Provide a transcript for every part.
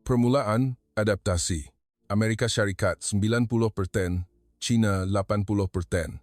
Permulaan, adaptasi. Amerika Syarikat 90%, China 80%.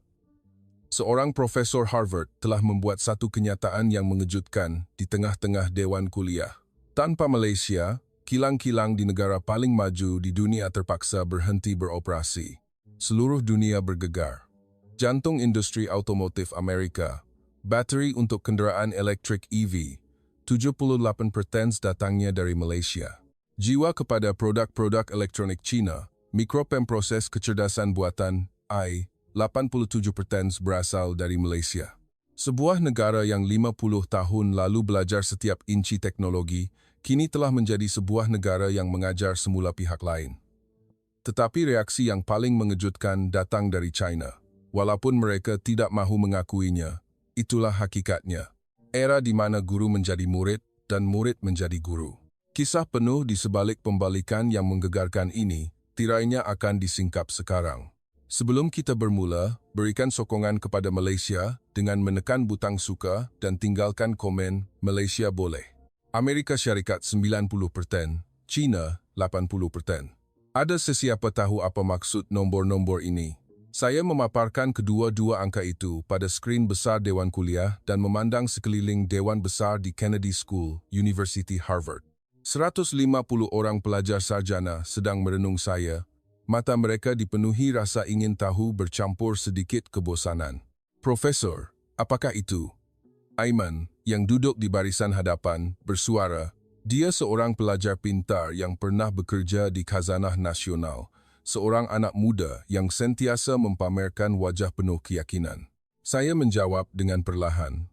Seorang profesor Harvard telah membuat satu kenyataan yang mengejutkan di tengah-tengah dewan kuliah. Tanpa Malaysia, kilang-kilang di negara paling maju di dunia terpaksa berhenti beroperasi. Seluruh dunia bergegar. Jantung industri otomotif Amerika, bateri untuk kenderaan elektrik EV, 78% datangnya dari Malaysia. Jiwa kepada produk-produk elektronik China, mikropemproses kecerdasan buatan, AI, 87% berasal dari Malaysia. Sebuah negara yang 50 tahun lalu belajar setiap inci teknologi, kini telah menjadi sebuah negara yang mengajar semula pihak lain. Tetapi reaksi yang paling mengejutkan datang dari China. Walaupun mereka tidak mahu mengakuinya, itulah hakikatnya. Era di mana guru menjadi murid dan murid menjadi guru. Kisah penuh di sebalik pembalikan yang menggegarkan ini, tirainya akan disingkap sekarang. Sebelum kita bermula, berikan sokongan kepada Malaysia dengan menekan butang suka dan tinggalkan komen Malaysia boleh. Amerika Syarikat 90%, China 80%. Ada sesiapa tahu apa maksud nombor-nombor ini? Saya memaparkan kedua-dua angka itu pada skrin besar Dewan Kuliah dan memandang sekeliling Dewan Besar di Kennedy School, University Harvard. 150 orang pelajar sarjana sedang merenung saya. Mata mereka dipenuhi rasa ingin tahu bercampur sedikit kebosanan. Profesor, apakah itu? Aiman, yang duduk di barisan hadapan, bersuara. Dia seorang pelajar pintar yang pernah bekerja di Khazanah Nasional. Seorang anak muda yang sentiasa mempamerkan wajah penuh keyakinan. Saya menjawab dengan perlahan.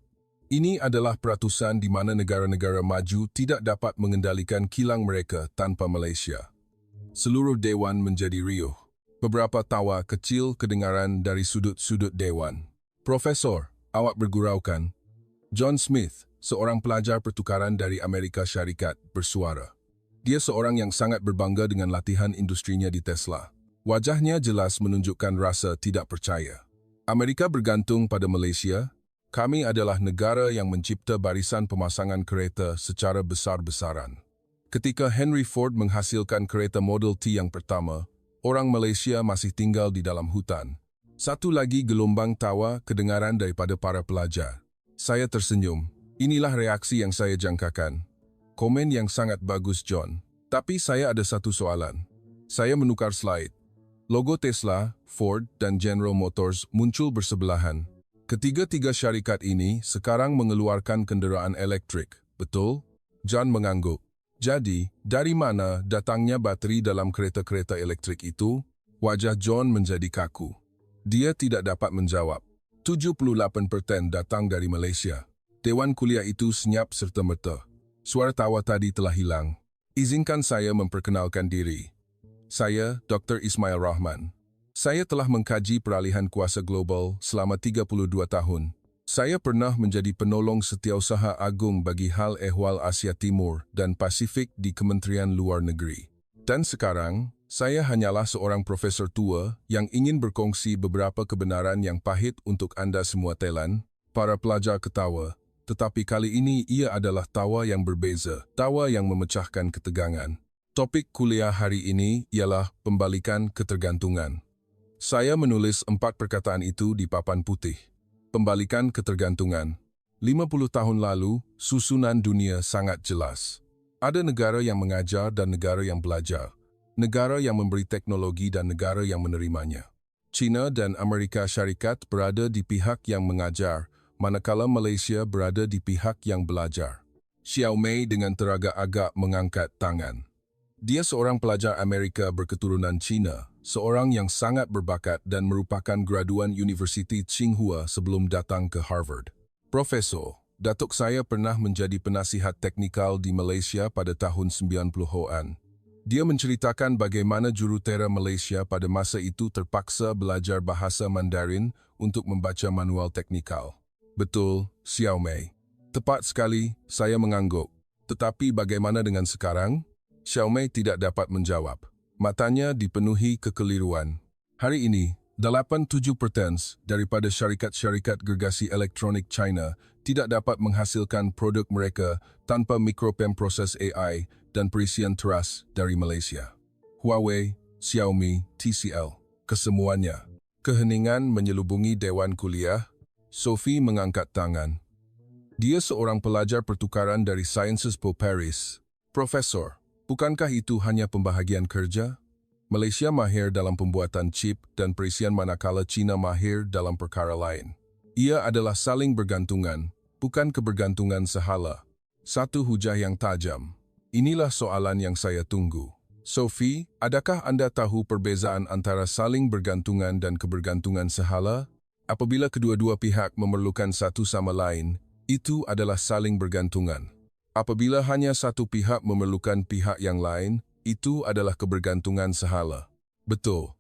Ini adalah peratusan di mana negara-negara maju tidak dapat mengendalikan kilang mereka tanpa Malaysia. Seluruh dewan menjadi riuh. Beberapa tawa kecil kedengaran dari sudut-sudut dewan. Profesor, awak berguraukan. John Smith, seorang pelajar pertukaran dari Amerika Syarikat, bersuara. Dia seorang yang sangat berbangga dengan latihan industrinya di Tesla. Wajahnya jelas menunjukkan rasa tidak percaya. Amerika bergantung pada Malaysia. Kami adalah negara yang mencipta barisan pemasangan kereta secara besar-besaran. Ketika Henry Ford menghasilkan kereta Model T yang pertama, orang Malaysia masih tinggal di dalam hutan. Satu lagi gelombang tawa kedengaran daripada para pelajar. Saya tersenyum. Inilah reaksi yang saya jangkakan. Komen yang sangat bagus, John. Tapi saya ada satu soalan. Saya menukar slide. Logo Tesla, Ford, dan General Motors muncul bersebelahan. Ketiga-tiga syarikat ini sekarang mengeluarkan kenderaan elektrik, betul? John mengangguk. Jadi, dari mana datangnya bateri dalam kereta-kereta elektrik itu? Wajah John menjadi kaku. Dia tidak dapat menjawab. 78% datang dari Malaysia. Dewan kuliah itu senyap serta-merta. Suara tawa tadi telah hilang. Izinkan saya memperkenalkan diri. Saya, Dr. Ismail Rahman. Saya telah mengkaji peralihan kuasa global selama 32 tahun. Saya pernah menjadi penolong setiausaha agung bagi hal ehwal Asia Timur dan Pasifik di Kementerian Luar Negeri. Dan sekarang, saya hanyalah seorang profesor tua yang ingin berkongsi beberapa kebenaran yang pahit untuk anda semua Thailand. Para pelajar ketawa. Tetapi kali ini ia adalah tawa yang berbeza, tawa yang memecahkan ketegangan. Topik kuliah hari ini ialah pembalikan ketergantungan. Saya menulis 4 perkataan itu di papan putih. Pembalikan ketergantungan. 50 tahun lalu, susunan dunia sangat jelas. Ada negara yang mengajar dan negara yang belajar. Negara yang memberi teknologi dan negara yang menerimanya. China dan Amerika Syarikat berada di pihak yang mengajar, manakala Malaysia berada di pihak yang belajar. Xiao Mei dengan teraga agak mengangkat tangan. Dia seorang pelajar Amerika berketurunan Cina, seorang yang sangat berbakat dan merupakan graduan Universiti Tsinghua sebelum datang ke Harvard. Profesor, datuk saya pernah menjadi penasihat teknikal di Malaysia pada tahun 90-an. Dia menceritakan bagaimana jurutera Malaysia pada masa itu terpaksa belajar bahasa Mandarin untuk membaca manual teknikal. Betul, Xiao Mei. Tepat sekali, saya mengangguk. Tetapi bagaimana dengan sekarang? Xiao Mei tidak dapat menjawab. Matanya dipenuhi kekeliruan. Hari ini, 87% daripada syarikat-syarikat gergasi elektronik China tidak dapat menghasilkan produk mereka tanpa mikropemproses AI dan perisian teras dari Malaysia. Huawei, Xiaomi, TCL, kesemuanya. Keheningan menyelubungi Dewan Kuliah. Sophie mengangkat tangan. Dia seorang pelajar pertukaran dari Sciences Po Paris. Profesor, bukankah itu hanya pembahagian kerja? Malaysia mahir dalam pembuatan chip dan perisian manakala China mahir dalam perkara lain. Ia adalah saling bergantungan, bukan kebergantungan sehala. Satu hujah yang tajam. Inilah soalan yang saya tunggu. Sophie, adakah Anda tahu perbezaan antara saling bergantungan dan kebergantungan sehala? Apabila kedua-dua pihak memerlukan satu sama lain, itu adalah saling bergantungan. Apabila hanya satu pihak memerlukan pihak yang lain, itu adalah kebergantungan sehala. Betul.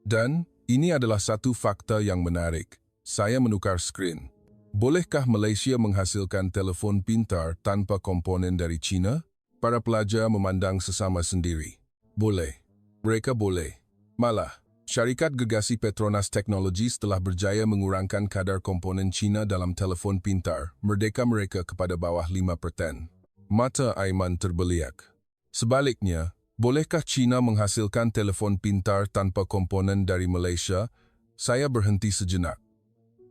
Dan ini adalah satu fakta yang menarik. Saya menukar skrin. Bolehkah Malaysia menghasilkan telefon pintar tanpa komponen dari China? Para pelajar memandang sesama sendiri. Boleh. Mereka boleh. Malah, syarikat gergasi Petronas Technologies telah berjaya mengurangkan kadar komponen China dalam telefon pintar, merdeka mereka kepada bawah 5%. Mata Aiman terbeliak. Sebaliknya, bolehkah China menghasilkan telefon pintar tanpa komponen dari Malaysia? Saya berhenti sejenak.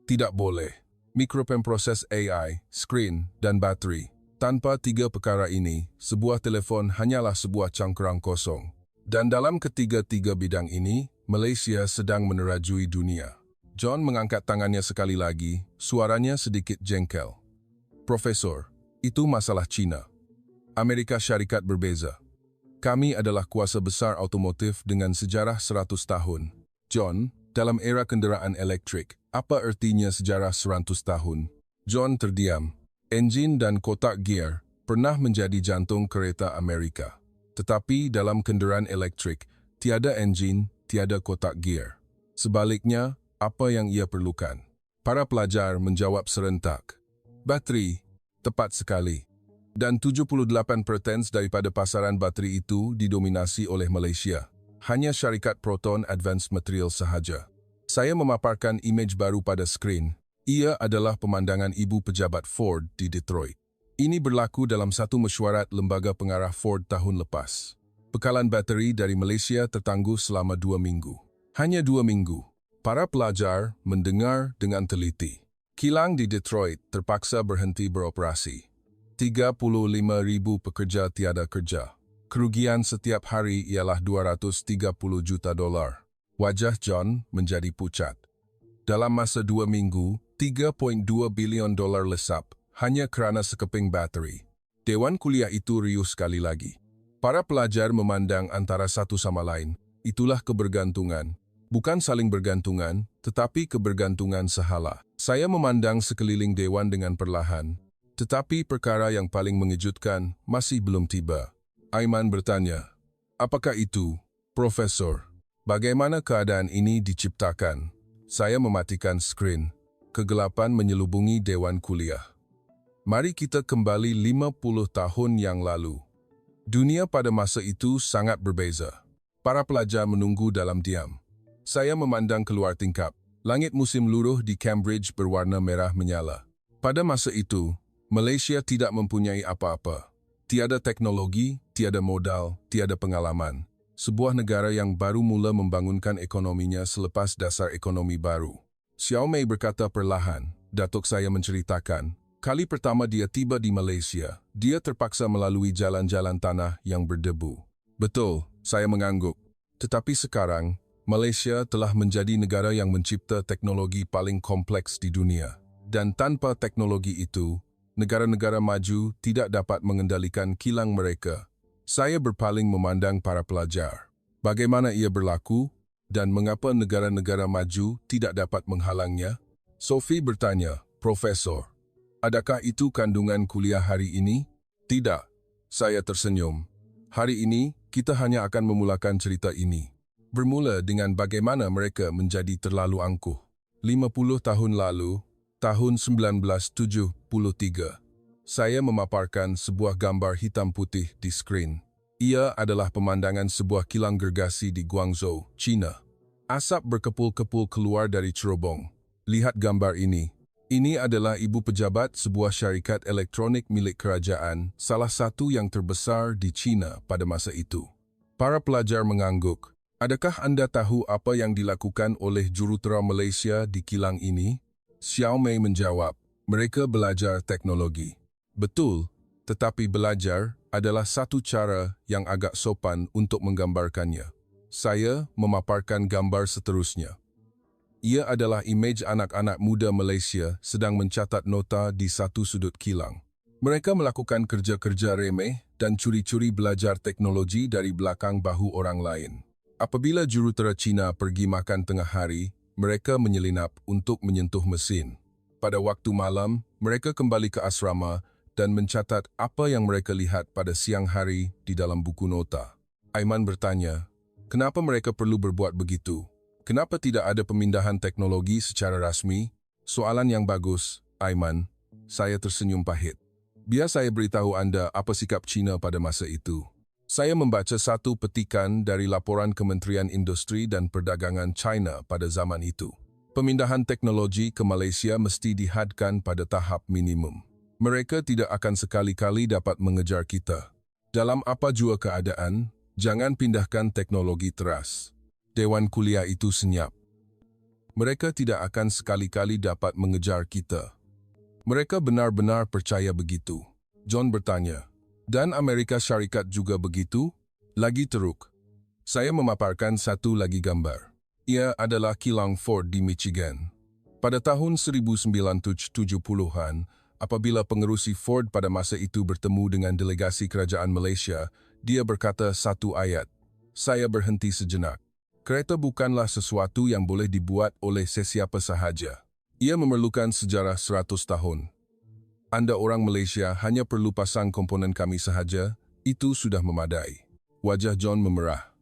Tidak boleh. Mikropemproses AI, skrin, dan bateri. Tanpa tiga perkara ini, sebuah telefon hanyalah sebuah cangkerang kosong. Dan dalam ketiga-tiga bidang ini, Malaysia sedang menerajui dunia. John mengangkat tangannya sekali lagi, suaranya sedikit jengkel. Profesor, itu masalah China. Amerika Syarikat berbeza. Kami adalah kuasa besar otomotif dengan sejarah 100 tahun. John, dalam era kenderaan elektrik, apa artinya sejarah 100 tahun? John terdiam. Enjin dan kotak gear pernah menjadi jantung kereta Amerika. Tetapi dalam kenderaan elektrik, tiada enjin, tiada kotak gear. Sebaliknya, apa yang ia perlukan? Para pelajar menjawab serentak. Bateri, tepat sekali. Dan 78% daripada pasaran bateri itu didominasi oleh Malaysia. Hanya syarikat Proton Advanced Materials sahaja. Saya memaparkan imej baru pada skrin. Ia adalah pemandangan ibu pejabat Ford di Detroit. Ini berlaku dalam satu mesyuarat lembaga pengarah Ford tahun lepas. Bekalan bateri dari Malaysia tertangguh selama 2 minggu. Hanya 2 minggu. Para pelajar mendengar dengan teliti. Kilang di Detroit terpaksa berhenti beroperasi. 35,000 pekerja tiada kerja. Kerugian setiap hari ialah $230 juta. Wajah John menjadi pucat. Dalam masa 2 minggu, $3.2 bilion lesap hanya kerana sekeping bateri. Dewan kuliah itu riuh sekali lagi. Para pelajar memandang antara satu sama lain. Itulah kebergantungan. Bukan saling bergantungan, tetapi kebergantungan sehala. Saya memandang sekeliling dewan dengan perlahan. Tetapi perkara yang paling mengejutkan masih belum tiba. Aiman bertanya, apakah itu, Profesor? Bagaimana keadaan ini diciptakan? Saya mematikan skrin. Kegelapan menyelubungi dewan kuliah. Mari kita kembali 50 tahun yang lalu. Dunia pada masa itu sangat berbeza. Para pelajar menunggu dalam diam. Saya memandang keluar tingkap. Langit musim luruh di Cambridge berwarna merah menyala. Pada masa itu, Malaysia tidak mempunyai apa-apa. Tiada teknologi, tiada modal, tiada pengalaman. Sebuah negara yang baru mula membangunkan ekonominya selepas dasar ekonomi baru. Xiaomi berkata perlahan, Datuk saya menceritakan, kali pertama dia tiba di Malaysia, dia terpaksa melalui jalan-jalan tanah yang berdebu. Betul, saya mengangguk. Tetapi sekarang, Malaysia telah menjadi negara yang mencipta teknologi paling kompleks di dunia. Dan tanpa teknologi itu, negara-negara maju tidak dapat mengendalikan kilang mereka. Saya berpaling memandang para pelajar. Bagaimana ia berlaku dan mengapa negara-negara maju tidak dapat menghalangnya? Sophie bertanya, Profesor, adakah itu kandungan kuliah hari ini? Tidak. Saya tersenyum. Hari ini, kita hanya akan memulakan cerita ini. Bermula dengan bagaimana mereka menjadi terlalu angkuh. 50 tahun lalu, tahun 1973, saya memaparkan sebuah gambar hitam putih di skrin. Ia adalah pemandangan sebuah kilang gergasi di Guangzhou, China. Asap berkepul-kepul keluar dari cerobong. Lihat gambar ini. Ini adalah ibu pejabat sebuah syarikat elektronik milik kerajaan, salah satu yang terbesar di China pada masa itu. Para pelajar mengangguk. Adakah Anda tahu apa yang dilakukan oleh jurutera Malaysia di kilang ini? Xiao Mei menjawab, mereka belajar teknologi. Betul, tetapi belajar adalah satu cara yang agak sopan untuk menggambarkannya. Saya memaparkan gambar seterusnya. Ia adalah imej anak-anak muda Malaysia sedang mencatat nota di satu sudut kilang. Mereka melakukan kerja-kerja remeh dan curi-curi belajar teknologi dari belakang bahu orang lain. Apabila jurutera Cina pergi makan tengah hari, mereka menyelinap untuk menyentuh mesin. Pada waktu malam, mereka kembali ke asrama dan mencatat apa yang mereka lihat pada siang hari di dalam buku nota. Aiman bertanya, kenapa mereka perlu berbuat begitu? Kenapa tidak ada pemindahan teknologi secara rasmi? Soalan yang bagus, Aiman. Saya tersenyum pahit. Biar saya beritahu Anda apa sikap China pada masa itu. Saya membaca satu petikan dari laporan Kementerian Industri dan Perdagangan China pada zaman itu. Pemindahan teknologi ke Malaysia mesti dihadkan pada tahap minimum. Mereka tidak akan sekali-kali dapat mengejar kita. Dalam apa jua keadaan, jangan pindahkan teknologi teras. Dewan kuliah itu senyap. Mereka tidak akan sekali-kali dapat mengejar kita. Mereka benar-benar percaya begitu. John bertanya, dan Amerika Syarikat juga begitu? Lagi teruk. Saya memaparkan satu lagi gambar. Ia adalah kilang Ford di Michigan. Pada tahun 1970-an, apabila pengerusi Ford pada masa itu bertemu dengan delegasi kerajaan Malaysia, dia berkata satu ayat, "Saya berhenti sejenak. Kereta bukanlah sesuatu yang boleh dibuat oleh sesiapa sahaja. Ia memerlukan sejarah 100 tahun. Anda orang Malaysia hanya perlu pasang komponen kami sahaja, itu sudah memadai." Wajah John memerah.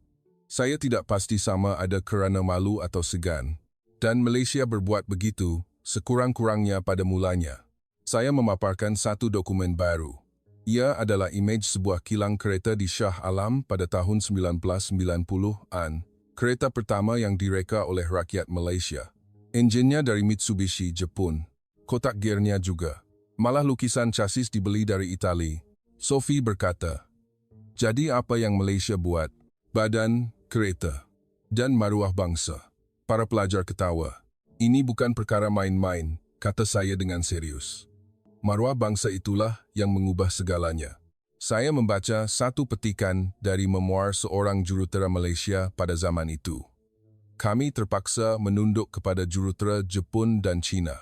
Saya tidak pasti sama ada kerana malu atau segan. Dan Malaysia berbuat begitu, sekurang-kurangnya pada mulanya. Saya memaparkan satu dokumen baru. Ia adalah imej sebuah kilang kereta di Shah Alam pada tahun 1990-an. Kereta pertama yang direka oleh rakyat Malaysia. Enjinnya dari Mitsubishi, Jepun. Kotak gearnya juga. Malah lukisan chassis dibeli dari Itali. Sophie berkata, jadi apa yang Malaysia buat? Badan, kereta, dan maruah bangsa. Para pelajar ketawa. Ini bukan perkara main-main, kata saya dengan serius. Maruah bangsa itulah yang mengubah segalanya. Saya membaca satu petikan dari memoir seorang jurutera Malaysia pada zaman itu. Kami terpaksa menunduk kepada jurutera Jepun dan China.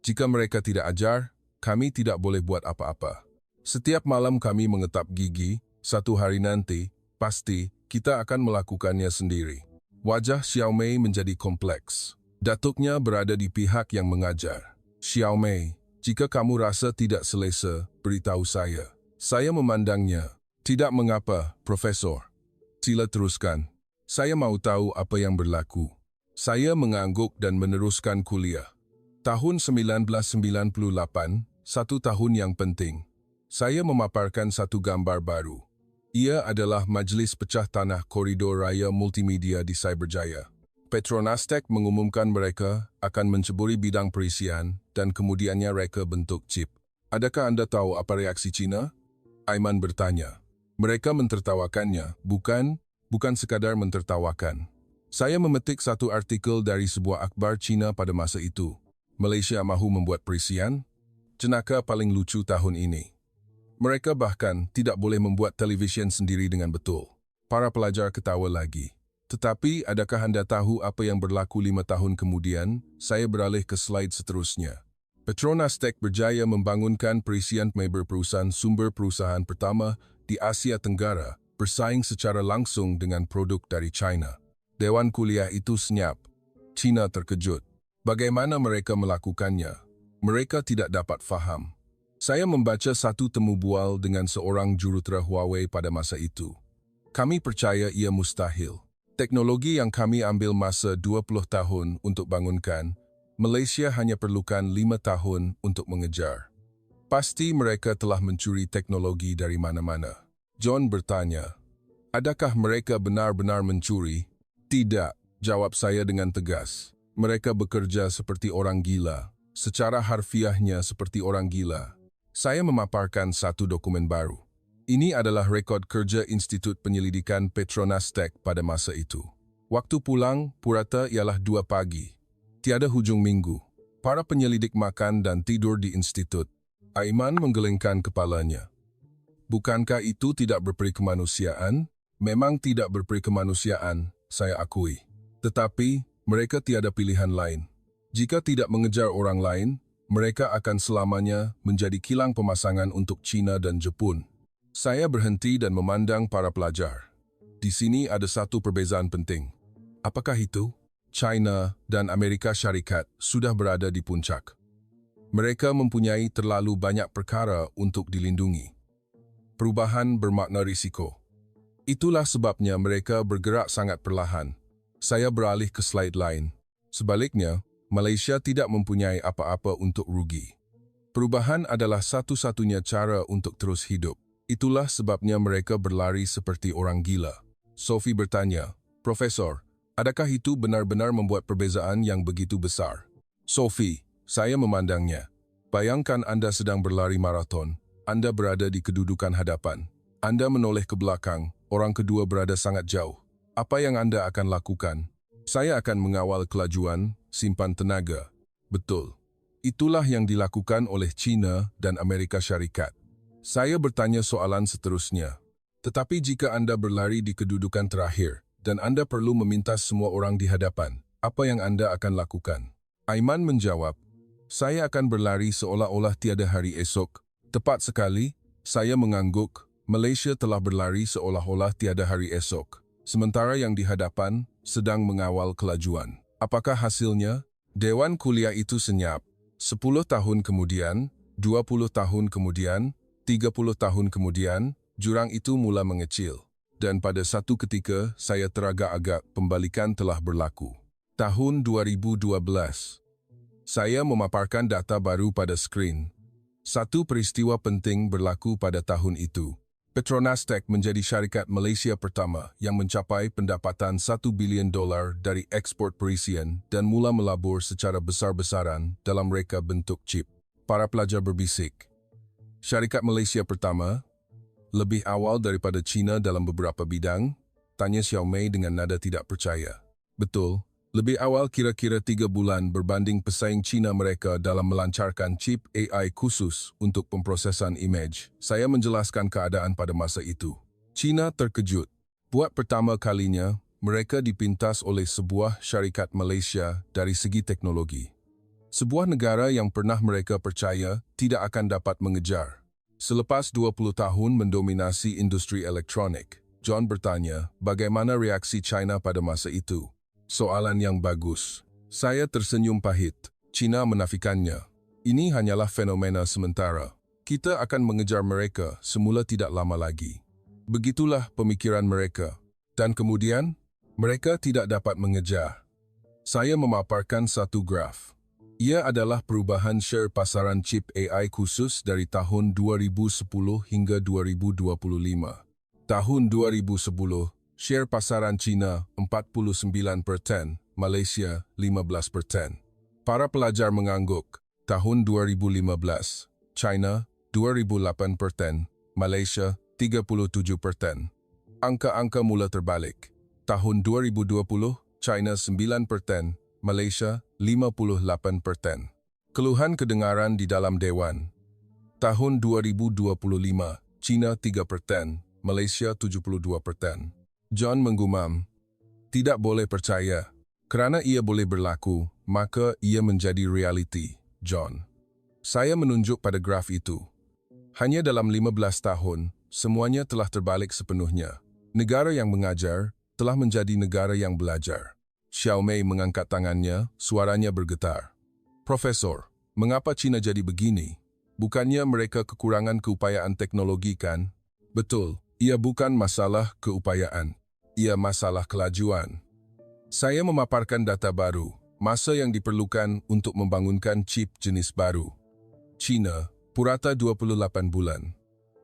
Jika mereka tidak ajar, kami tidak boleh buat apa-apa. Setiap malam kami mengetap gigi, satu hari nanti, pasti kita akan melakukannya sendiri. Wajah Xiao Mei menjadi kompleks. Datuknya berada di pihak yang mengajar. Xiao Mei, jika kamu rasa tidak selesa, beritahu saya. Saya memandangnya. Tidak mengapa, Profesor. Sila teruskan. Saya mau tahu apa yang berlaku. Saya mengangguk dan meneruskan kuliah. Tahun 1998, satu tahun yang penting. Saya memaparkan satu gambar baru. Ia adalah Majlis Pecah Tanah Koridor Raya Multimedia di Cyberjaya. Petronas Tech mengumumkan mereka akan menceburi bidang perisian dan kemudiannya reka bentuk chip. Adakah Anda tahu apa reaksi China? Aiman bertanya. Mereka mentertawakannya, bukan sekadar mentertawakan. Saya memetik satu artikel dari sebuah akhbar Cina pada masa itu. Malaysia mahu membuat perisian? Jenaka paling lucu tahun ini. Mereka bahkan tidak boleh membuat televisyen sendiri dengan betul. Para pelajar ketawa lagi. Tetapi, adakah Anda tahu apa yang berlaku 5 tahun kemudian? Saya beralih ke slide seterusnya. Petronas Tech berjaya membangunkan perisian perusahaan sumber perusahaan pertama di Asia Tenggara, bersaing secara langsung dengan produk dari China. Dewan kuliah itu senyap. China terkejut. Bagaimana mereka melakukannya? Mereka tidak dapat faham. Saya membaca satu temu bual dengan seorang jurutera Huawei pada masa itu. Kami percaya ia mustahil. Teknologi yang kami ambil masa 20 tahun untuk bangunkan, Malaysia hanya perlukan 5 tahun untuk mengejar. Pasti mereka telah mencuri teknologi dari mana-mana. John bertanya, adakah mereka benar-benar mencuri? Tidak, Jawab saya dengan tegas. Mereka bekerja seperti orang gila. Secara harfiahnya seperti orang gila. Saya memaparkan satu dokumen baru. Ini adalah rekod kerja Institut Penyelidikan Petronas Tech pada masa itu. Waktu pulang, purata ialah 2 pagi. Tiada hujung minggu. Para penyelidik makan dan tidur di institut. Aiman menggelengkan kepalanya. Bukankah itu tidak berperi kemanusiaan? Memang tidak berperi kemanusiaan, saya akui. Tetapi, mereka tiada pilihan lain. Jika tidak mengejar orang lain, mereka akan selamanya menjadi kilang pemasangan untuk China dan Jepun. Saya berhenti dan memandang para pelajar. Di sini ada satu perbezaan penting. Apakah itu? China dan Amerika Syarikat sudah berada di puncak. Mereka mempunyai terlalu banyak perkara untuk dilindungi. Perubahan bermakna risiko. Itulah sebabnya mereka bergerak sangat perlahan. Saya beralih ke slide lain. Sebaliknya, Malaysia tidak mempunyai apa-apa untuk rugi. Perubahan adalah satu-satunya cara untuk terus hidup. Itulah sebabnya mereka berlari seperti orang gila. Sophie bertanya, Profesor, adakah itu benar-benar membuat perbezaan yang begitu besar? Sophie, saya memandangnya. Bayangkan Anda sedang berlari maraton. Anda berada di kedudukan hadapan. Anda menoleh ke belakang, orang kedua berada sangat jauh. Apa yang Anda akan lakukan? Saya akan mengawal kelajuan, simpan tenaga. Betul. Itulah yang dilakukan oleh China dan Amerika Syarikat. Saya bertanya soalan seterusnya. Tetapi jika Anda berlari di kedudukan terakhir dan Anda perlu memintas semua orang di hadapan, apa yang Anda akan lakukan? Aiman menjawab, saya akan berlari seolah-olah tiada hari esok. Tepat sekali, saya mengangguk. Malaysia telah berlari seolah-olah tiada hari esok. Sementara yang di hadapan sedang mengawal kelajuan. Apakah hasilnya? Dewan kuliah itu senyap. 10 tahun kemudian, 20 tahun kemudian, 30 tahun kemudian, jurang itu mula mengecil. Dan pada satu ketika, saya teragak-agak pembalikan telah berlaku. Tahun 2012. Saya memaparkan data baru pada skrin. Satu peristiwa penting berlaku pada tahun itu. Petronas Tech menjadi syarikat Malaysia pertama yang mencapai pendapatan $1 bilion dari ekspor perisian dan mula melabur secara besar-besaran dalam reka bentuk chip. Para pelajar berbisik. Syarikat Malaysia pertama, lebih awal daripada China dalam beberapa bidang, tanya Xiaomei dengan nada tidak percaya. Betul, lebih awal kira-kira 3 bulan berbanding pesaing China mereka dalam melancarkan chip AI khusus untuk pemprosesan imej. Saya menjelaskan keadaan pada masa itu. China terkejut. Buat pertama kalinya, mereka dipintas oleh sebuah syarikat Malaysia dari segi teknologi. Sebuah negara yang pernah mereka percaya tidak akan dapat mengejar. Selepas 20 tahun mendominasi industri elektronik, John bertanya, bagaimana reaksi China pada masa itu? Soalan yang bagus. Saya tersenyum pahit. China menafikannya. Ini hanyalah fenomena sementara. Kita akan mengejar mereka semula tidak lama lagi. Begitulah pemikiran mereka. Dan kemudian, mereka tidak dapat mengejar. Saya memaparkan satu graf. Ia adalah perubahan share pasaran chip AI khusus dari tahun 2010 hingga 2025. Tahun 2010, share pasaran China 49%, Malaysia 15%. Para pelajar mengangguk. Tahun 2015, China 28%, Malaysia 37%. Angka-angka mula terbalik. Tahun 2020, China 9%, Malaysia 58%. Keluhan kedengaran di dalam Dewan. Tahun 2025, China 3%, Malaysia 72%. John menggumam, tidak boleh percaya. Kerana ia boleh berlaku, maka ia menjadi realiti, John. Saya menunjuk pada graf itu. Hanya dalam 15 tahun, semuanya telah terbalik sepenuhnya. Negara yang mengajar telah menjadi negara yang belajar. Xiaomei mengangkat tangannya, suaranya bergetar. Profesor, mengapa China jadi begini? Bukannya mereka kekurangan keupayaan teknologi kan? Betul, ia bukan masalah keupayaan. Ia masalah kelajuan. Saya memaparkan data baru, masa yang diperlukan untuk membangunkan chip jenis baru. China, purata 28 bulan.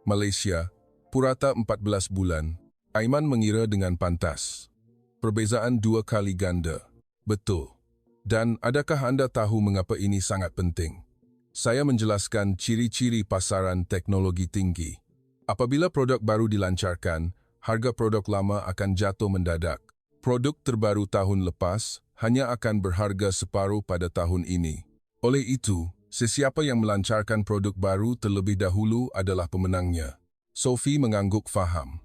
Malaysia, purata 14 bulan. Aiman mengira dengan pantas. Perbezaan 2 kali ganda. Betul. Dan adakah anda tahu mengapa ini sangat penting? Saya menjelaskan ciri-ciri pasaran teknologi tinggi. Apabila produk baru dilancarkan, harga produk lama akan jatuh mendadak. Produk terbaru tahun lepas hanya akan berharga separuh pada tahun ini. Oleh itu, sesiapa yang melancarkan produk baru terlebih dahulu adalah pemenangnya. Sophie mengangguk faham.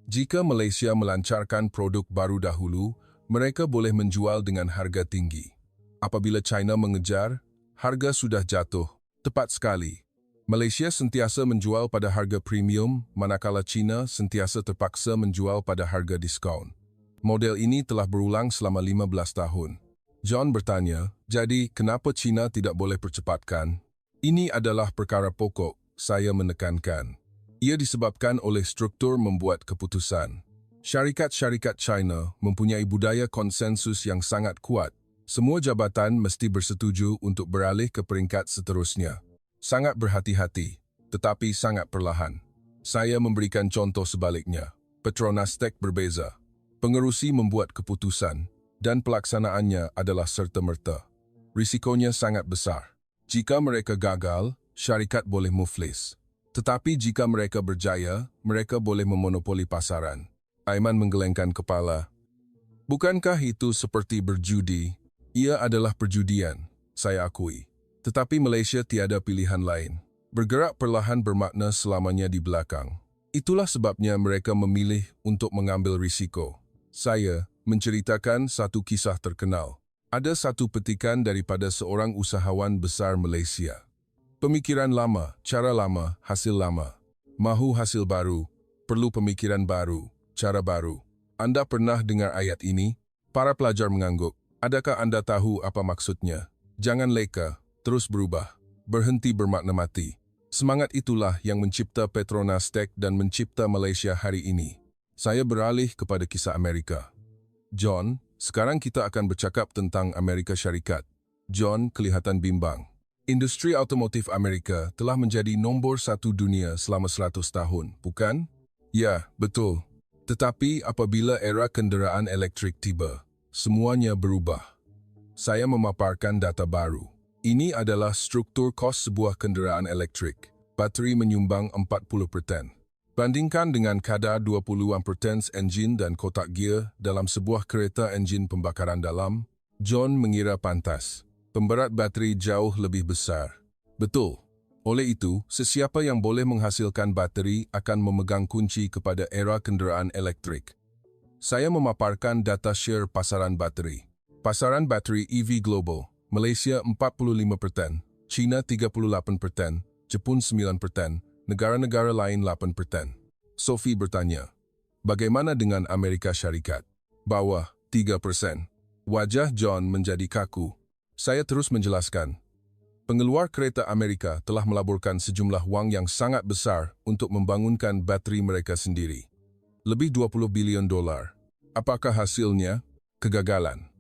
Jika Malaysia melancarkan produk baru dahulu, mereka boleh menjual dengan harga tinggi. Apabila China mengejar, harga sudah jatuh. Tepat sekali. Malaysia sentiasa menjual pada harga premium, manakala China sentiasa terpaksa menjual pada harga diskaun. Model ini telah berulang selama 15 tahun. John bertanya, jadi kenapa China tidak boleh percepatkan? Ini adalah perkara pokok, saya menekankan. Ia disebabkan oleh struktur membuat keputusan. Syarikat-syarikat China mempunyai budaya konsensus yang sangat kuat. Semua jabatan mesti bersetuju untuk beralih ke peringkat seterusnya. Sangat berhati-hati, tetapi sangat perlahan. Saya memberikan contoh sebaliknya. Petronas Tech berbeza. Pengerusi membuat keputusan, dan pelaksanaannya adalah serta-merta. Risikonya sangat besar. Jika mereka gagal, syarikat boleh muflis. Tetapi jika mereka berjaya, mereka boleh memonopoli pasaran. Aiman menggelengkan kepala. Bukankah itu seperti berjudi? Ia adalah perjudian, saya akui. Tetapi Malaysia tiada pilihan lain. Bergerak perlahan bermakna selamanya di belakang. Itulah sebabnya mereka memilih untuk mengambil risiko. Saya menceritakan satu kisah terkenal. Ada satu petikan daripada seorang usahawan besar Malaysia. Pemikiran lama, cara lama, hasil lama. Mahu hasil baru, perlu pemikiran baru, cara baru. Anda pernah dengar ayat ini? Para pelajar mengangguk. Adakah Anda tahu apa maksudnya? Jangan leka, terus berubah. Berhenti bermakna mati. Semangat itulah yang mencipta Petronas Tech dan mencipta Malaysia hari ini. Saya beralih kepada kisah Amerika. John, sekarang kita akan bercakap tentang Amerika Syarikat. John kelihatan bimbang. Industri otomotif Amerika telah menjadi nombor 1 dunia selama 100 tahun, bukan? Ya, betul. Tetapi apabila era kenderaan elektrik tiba, semuanya berubah. Saya memaparkan data baru. Ini adalah struktur kos sebuah kenderaan elektrik. Bateri menyumbang 40%. Bandingkan dengan kadar 20% enjin dan kotak gear dalam sebuah kereta enjin pembakaran dalam, John mengira pantas. Pemberat bateri jauh lebih besar. Betul. Oleh itu, sesiapa yang boleh menghasilkan bateri akan memegang kunci kepada era kenderaan elektrik. Saya memaparkan data share pasaran bateri. Pasaran bateri EV global, Malaysia 45%, China 38%, Jepun 9%, negara-negara lain 8%. Sophie bertanya, bagaimana dengan Amerika Syarikat? Bawah 3%. Wajah John menjadi kaku. Saya terus menjelaskan. Pengeluar kereta Amerika telah melaburkan sejumlah wang yang sangat besar untuk membangunkan bateri mereka sendiri. Lebih 20 bilion dolar. Apakah hasilnya? Kegagalan.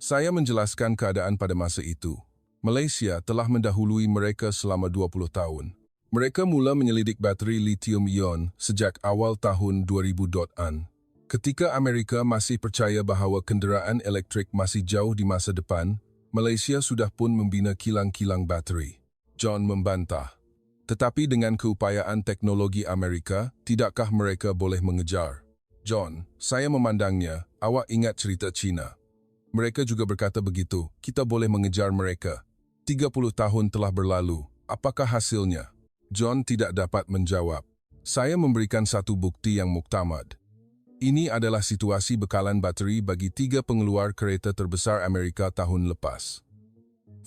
Saya menjelaskan keadaan pada masa itu. Malaysia telah mendahului mereka selama 20 tahun. Mereka mula menyelidik bateri lithium-ion sejak awal tahun 2000-an. Ketika Amerika masih percaya bahawa kenderaan elektrik masih jauh di masa depan, Malaysia sudah pun membina kilang-kilang bateri. John membantah. Tetapi dengan keupayaan teknologi Amerika, tidakkah mereka boleh mengejar? John, saya memandangnya, awak ingat cerita China. Mereka juga berkata begitu, kita boleh mengejar mereka. 30 tahun telah berlalu, apakah hasilnya? John tidak dapat menjawab. Saya memberikan satu bukti yang muktamad. Ini adalah situasi bekalan bateri bagi 3 pengeluar kereta terbesar Amerika tahun lepas.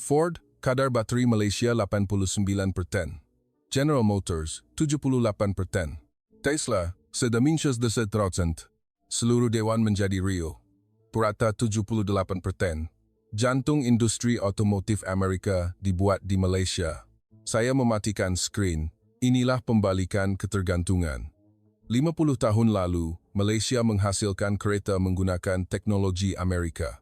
Ford, kadar bateri Malaysia 89%. General Motors, 78%. Tesla, sedemikian %. Seluruh dewan menjadi real. Purata 78%. Jantung industri otomotif Amerika dibuat di Malaysia. Saya mematikan skrin. Inilah pembalikan ketergantungan. 50 tahun lalu, Malaysia menghasilkan kereta menggunakan teknologi Amerika.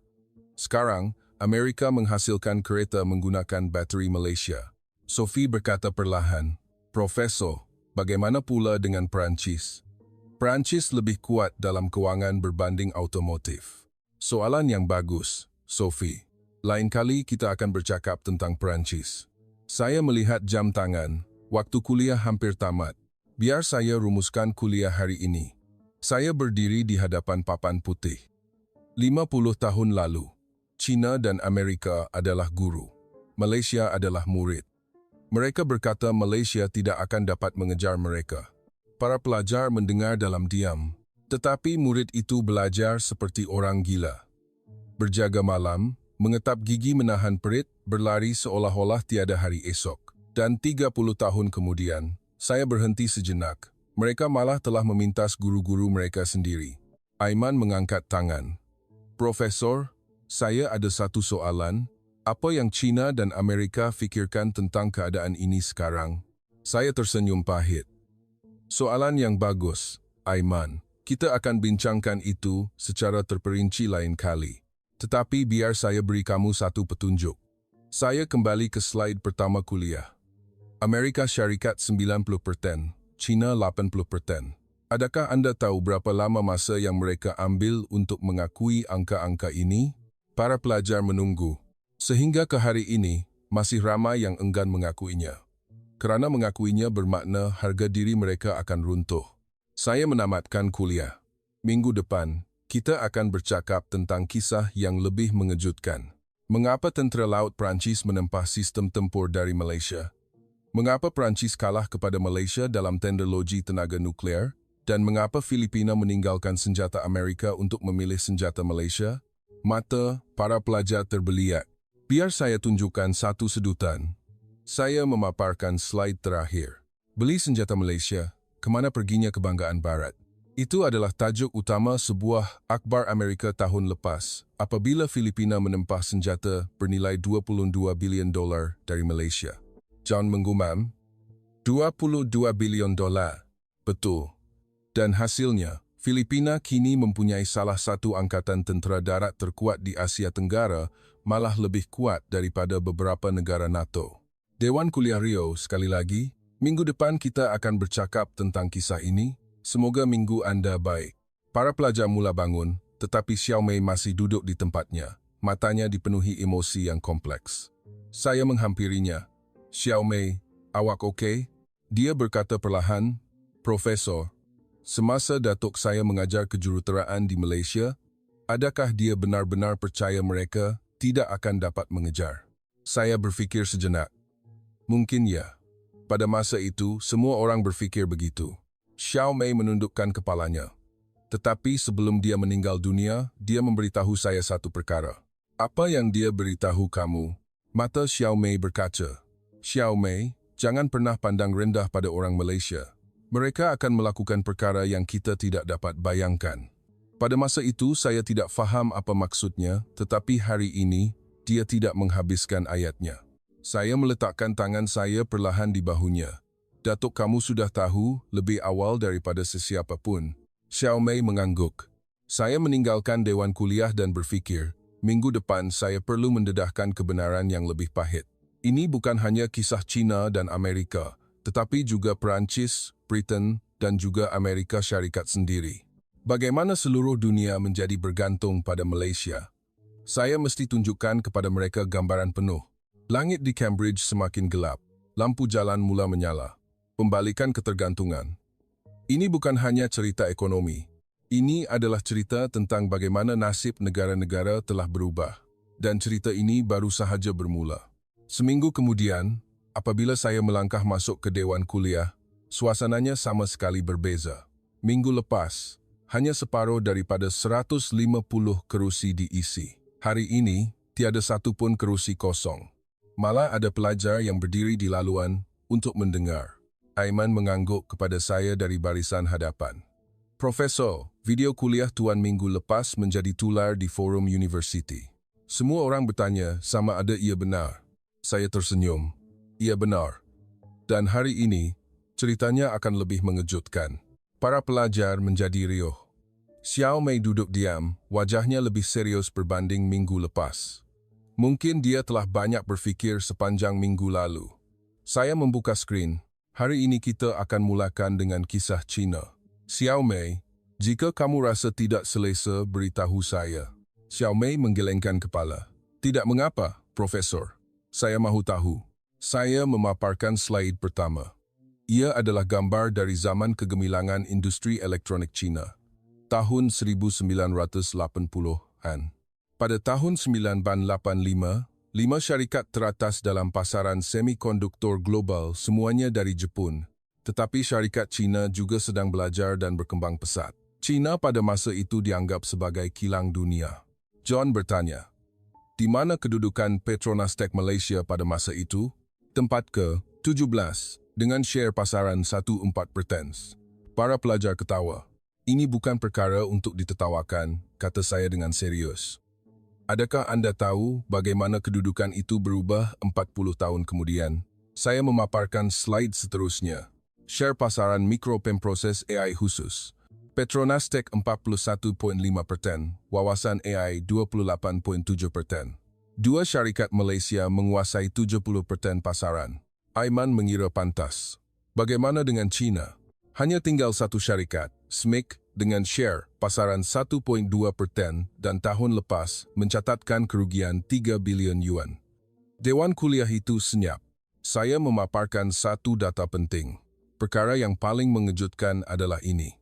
Sekarang, Amerika menghasilkan kereta menggunakan bateri Malaysia. Sophie berkata perlahan, Profesor, bagaimana pula dengan Perancis? Perancis lebih kuat dalam kewangan berbanding automotif. Soalan yang bagus, Sophie. Lain kali kita akan bercakap tentang Perancis. Saya melihat jam tangan, waktu kuliah hampir tamat. Biar saya rumuskan kuliah hari ini. Saya berdiri di hadapan papan putih. 50 tahun lalu, China dan Amerika adalah guru. Malaysia adalah murid. Mereka berkata Malaysia tidak akan dapat mengejar mereka. Para pelajar mendengar dalam diam, tetapi murid itu belajar seperti orang gila. Berjaga malam, mengetap gigi menahan perit, berlari seolah-olah tiada hari esok. Dan 30 tahun kemudian, saya berhenti sejenak. Mereka malah telah memintas guru-guru mereka sendiri. Aiman mengangkat tangan. Profesor, saya ada satu soalan. Apa yang China dan Amerika fikirkan tentang keadaan ini sekarang? Saya tersenyum pahit. Soalan yang bagus, Aiman. Kita akan bincangkan itu secara terperinci lain kali. Tetapi biar saya beri kamu satu petunjuk. Saya kembali ke slide pertama kuliah. Amerika Syarikat 90%, China 80%. Adakah Anda tahu berapa lama masa yang mereka ambil untuk mengakui angka-angka ini? Para pelajar menunggu. Sehingga ke hari ini, masih ramai yang enggan mengakuinya. Kerana mengakuinya bermakna harga diri mereka akan runtuh. Saya menamatkan kuliah. Minggu depan, kita akan bercakap tentang kisah yang lebih mengejutkan. Mengapa tentera laut Perancis menempah sistem tempur dari Malaysia? Mengapa Perancis kalah kepada Malaysia dalam teknologi tenaga nuklear? Dan mengapa Filipina meninggalkan senjata Amerika untuk memilih senjata Malaysia? Mata para pelajar terbeliak. Biar saya tunjukkan satu sedutan. Saya memaparkan slide terakhir. Beli senjata Malaysia, kemana perginya kebanggaan Barat? Itu adalah tajuk utama sebuah akhbar Amerika tahun lepas apabila Filipina menempah senjata bernilai $22 bilion dari Malaysia. John menggumam, $22 bilion. Betul. Dan hasilnya, Filipina kini mempunyai salah satu angkatan tentera darat terkuat di Asia Tenggara, malah lebih kuat daripada beberapa negara NATO. Dewan Kuliah Rio, sekali lagi, minggu depan kita akan bercakap tentang kisah ini. Semoga minggu Anda baik. Para pelajar mula bangun, tetapi Xiao Mei masih duduk di tempatnya. Matanya dipenuhi emosi yang kompleks. Saya menghampirinya. Xiao Mei, awak okey? Dia berkata perlahan, Profesor, semasa datuk saya mengajar kejuruteraan di Malaysia, adakah dia benar-benar percaya mereka tidak akan dapat mengejar? Saya berfikir sejenak. Mungkin ya. Pada masa itu, semua orang berfikir begitu. Xiao Mei menundukkan kepalanya. Tetapi sebelum dia meninggal dunia, dia memberitahu saya satu perkara. Apa yang dia beritahu kamu? Mata Xiao Mei berkaca. Xiao Mei, jangan pernah pandang rendah pada orang Malaysia. Mereka akan melakukan perkara yang kita tidak dapat bayangkan. Pada masa itu, saya tidak faham apa maksudnya, tetapi hari ini, dia tidak menghabiskan ayatnya. Saya meletakkan tangan saya perlahan di bahunya. Datuk, kamu sudah tahu lebih awal daripada sesiapa pun. Xiao Mei mengangguk. Saya meninggalkan dewan kuliah dan berfikir, minggu depan saya perlu mendedahkan kebenaran yang lebih pahit. Ini bukan hanya kisah China dan Amerika, tetapi juga Perancis, Britain, dan juga Amerika Syarikat sendiri. Bagaimana seluruh dunia menjadi bergantung pada Malaysia? Saya mesti tunjukkan kepada mereka gambaran penuh. Langit di Cambridge semakin gelap. Lampu jalan mula menyala. Pembalikan ketergantungan. Ini bukan hanya cerita ekonomi. Ini adalah cerita tentang bagaimana nasib negara-negara telah berubah. Dan cerita ini baru sahaja bermula. Seminggu kemudian, apabila saya melangkah masuk ke dewan kuliah, suasananya sama sekali berbeza. Minggu lepas, hanya separuh daripada 150 kerusi diisi. Hari ini, tiada satu pun kerusi kosong. Malah ada pelajar yang berdiri di laluan untuk mendengar. Aiman mengangguk kepada saya dari barisan hadapan. Profesor, video kuliah Tuan minggu lepas menjadi tular di forum universiti. Semua orang bertanya sama ada ia benar. Saya tersenyum. Ia benar. Dan hari ini, ceritanya akan lebih mengejutkan. Para pelajar menjadi riuh. Xiao Mei duduk diam, wajahnya lebih serius berbanding minggu lepas. Mungkin dia telah banyak berfikir sepanjang minggu lalu. Saya membuka skrin. Hari ini kita akan mulakan dengan kisah China. Xiaomei, jika kamu rasa tidak selesa, beritahu saya. Xiaomei menggelengkan kepala. Tidak mengapa, Profesor. Saya mahu tahu. Saya memaparkan slide pertama. Ia adalah gambar dari zaman kegemilangan industri elektronik China. Tahun 1980-an. Pada tahun 1985, 5 syarikat teratas dalam pasaran semikonduktor global semuanya dari Jepun. Tetapi syarikat China juga sedang belajar dan berkembang pesat. China pada masa itu dianggap sebagai kilang dunia. John bertanya, di mana kedudukan Petronas Tech Malaysia pada masa itu? Tempat ke-17, dengan share pasaran 1/4%. Para pelajar ketawa. Ini bukan perkara untuk ditertawakan, kata saya dengan serius. Adakah anda tahu bagaimana kedudukan itu berubah 40 tahun kemudian? Saya memaparkan slide seterusnya. Share pasaran mikro pemproses AI khusus. Petronas Tech 41.5%, wawasan AI 28.7%. Dua syarikat Malaysia menguasai 70% pasaran. Aiman mengira pantas. Bagaimana dengan China? Hanya tinggal satu syarikat, SMIC, dengan share pasaran 1.2% dan tahun lepas mencatatkan kerugian 3 bilion yuan. Dewan kuliah itu senyap. Saya memaparkan satu data penting. Perkara yang paling mengejutkan adalah ini.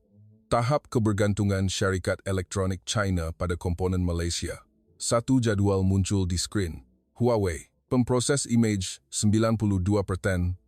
Tahap kebergantungan syarikat elektronik China pada komponen Malaysia. Satu jadual muncul di skrin. Huawei, pemproses image 92%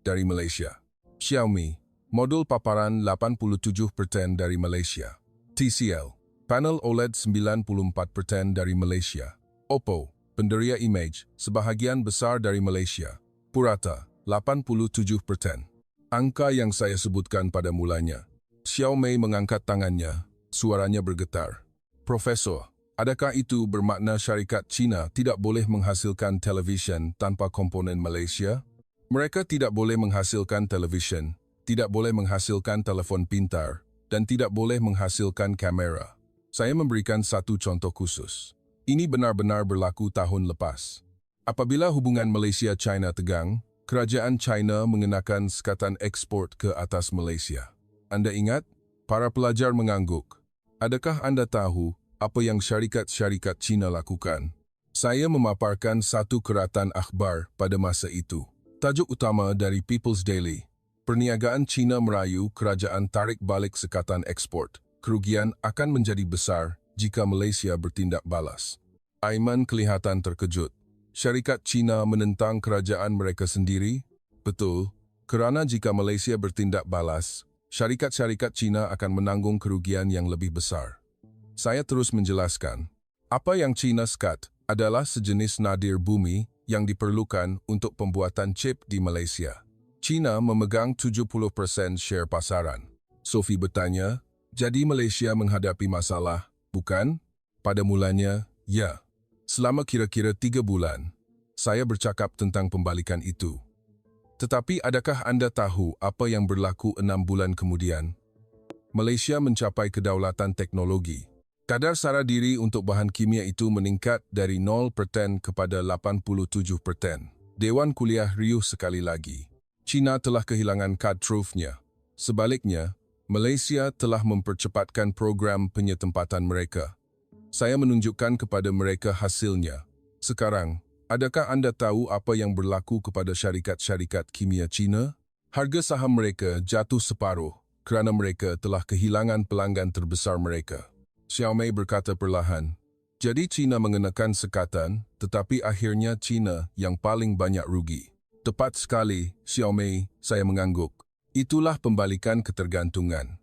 dari Malaysia. Xiaomi, modul paparan 87% dari Malaysia. TCL, panel OLED 94% dari Malaysia. Oppo, penderia image, sebahagian besar dari Malaysia. Purata, 87%. Angka yang saya sebutkan pada mulanya. Xiaomei mengangkat tangannya, suaranya bergetar. Profesor, adakah itu bermakna syarikat China tidak boleh menghasilkan televisyen tanpa komponen Malaysia? Mereka tidak boleh menghasilkan televisyen, tidak boleh menghasilkan telefon pintar, dan tidak boleh menghasilkan kamera. Saya memberikan satu contoh khusus. Ini benar-benar berlaku tahun lepas. Apabila hubungan Malaysia-China tegang, kerajaan China mengenakan sekatan ekspor ke atas Malaysia. Anda ingat? Para pelajar mengangguk. Adakah Anda tahu apa yang syarikat-syarikat China lakukan? Saya memaparkan satu keratan akhbar pada masa itu. Tajuk utama dari People's Daily. Perniagaan China merayu kerajaan tarik balik sekatan ekspor. Kerugian akan menjadi besar jika Malaysia bertindak balas. Aiman kelihatan terkejut. Syarikat China menentang kerajaan mereka sendiri? Betul, kerana jika Malaysia bertindak balas, syarikat-syarikat China akan menanggung kerugian yang lebih besar. Saya terus menjelaskan, apa yang China skat adalah sejenis nadir bumi yang diperlukan untuk pembuatan chip di Malaysia. China memegang 70% share pasaran. Sophie bertanya, jadi Malaysia menghadapi masalah, bukan? Pada mulanya, ya. Selama kira-kira 3 bulan, saya bercakap tentang pembalikan itu. Tetapi adakah Anda tahu apa yang berlaku 6 bulan kemudian? Malaysia mencapai kedaulatan teknologi. Kadar sara diri untuk bahan kimia itu meningkat dari 0% kepada 87%. Dewan Kuliah riuh sekali lagi. China telah kehilangan kad trufnya. Sebaliknya, Malaysia telah mempercepatkan program penyetempatan mereka. Saya menunjukkan kepada mereka hasilnya. Sekarang, adakah Anda tahu apa yang berlaku kepada syarikat-syarikat kimia China? Harga saham mereka jatuh separuh kerana mereka telah kehilangan pelanggan terbesar mereka. Xiaomei berkata perlahan, jadi China mengenakan sekatan, tetapi akhirnya China yang paling banyak rugi. Tepat sekali, Xiaomei, saya mengangguk. Itulah pembalikan ketergantungan.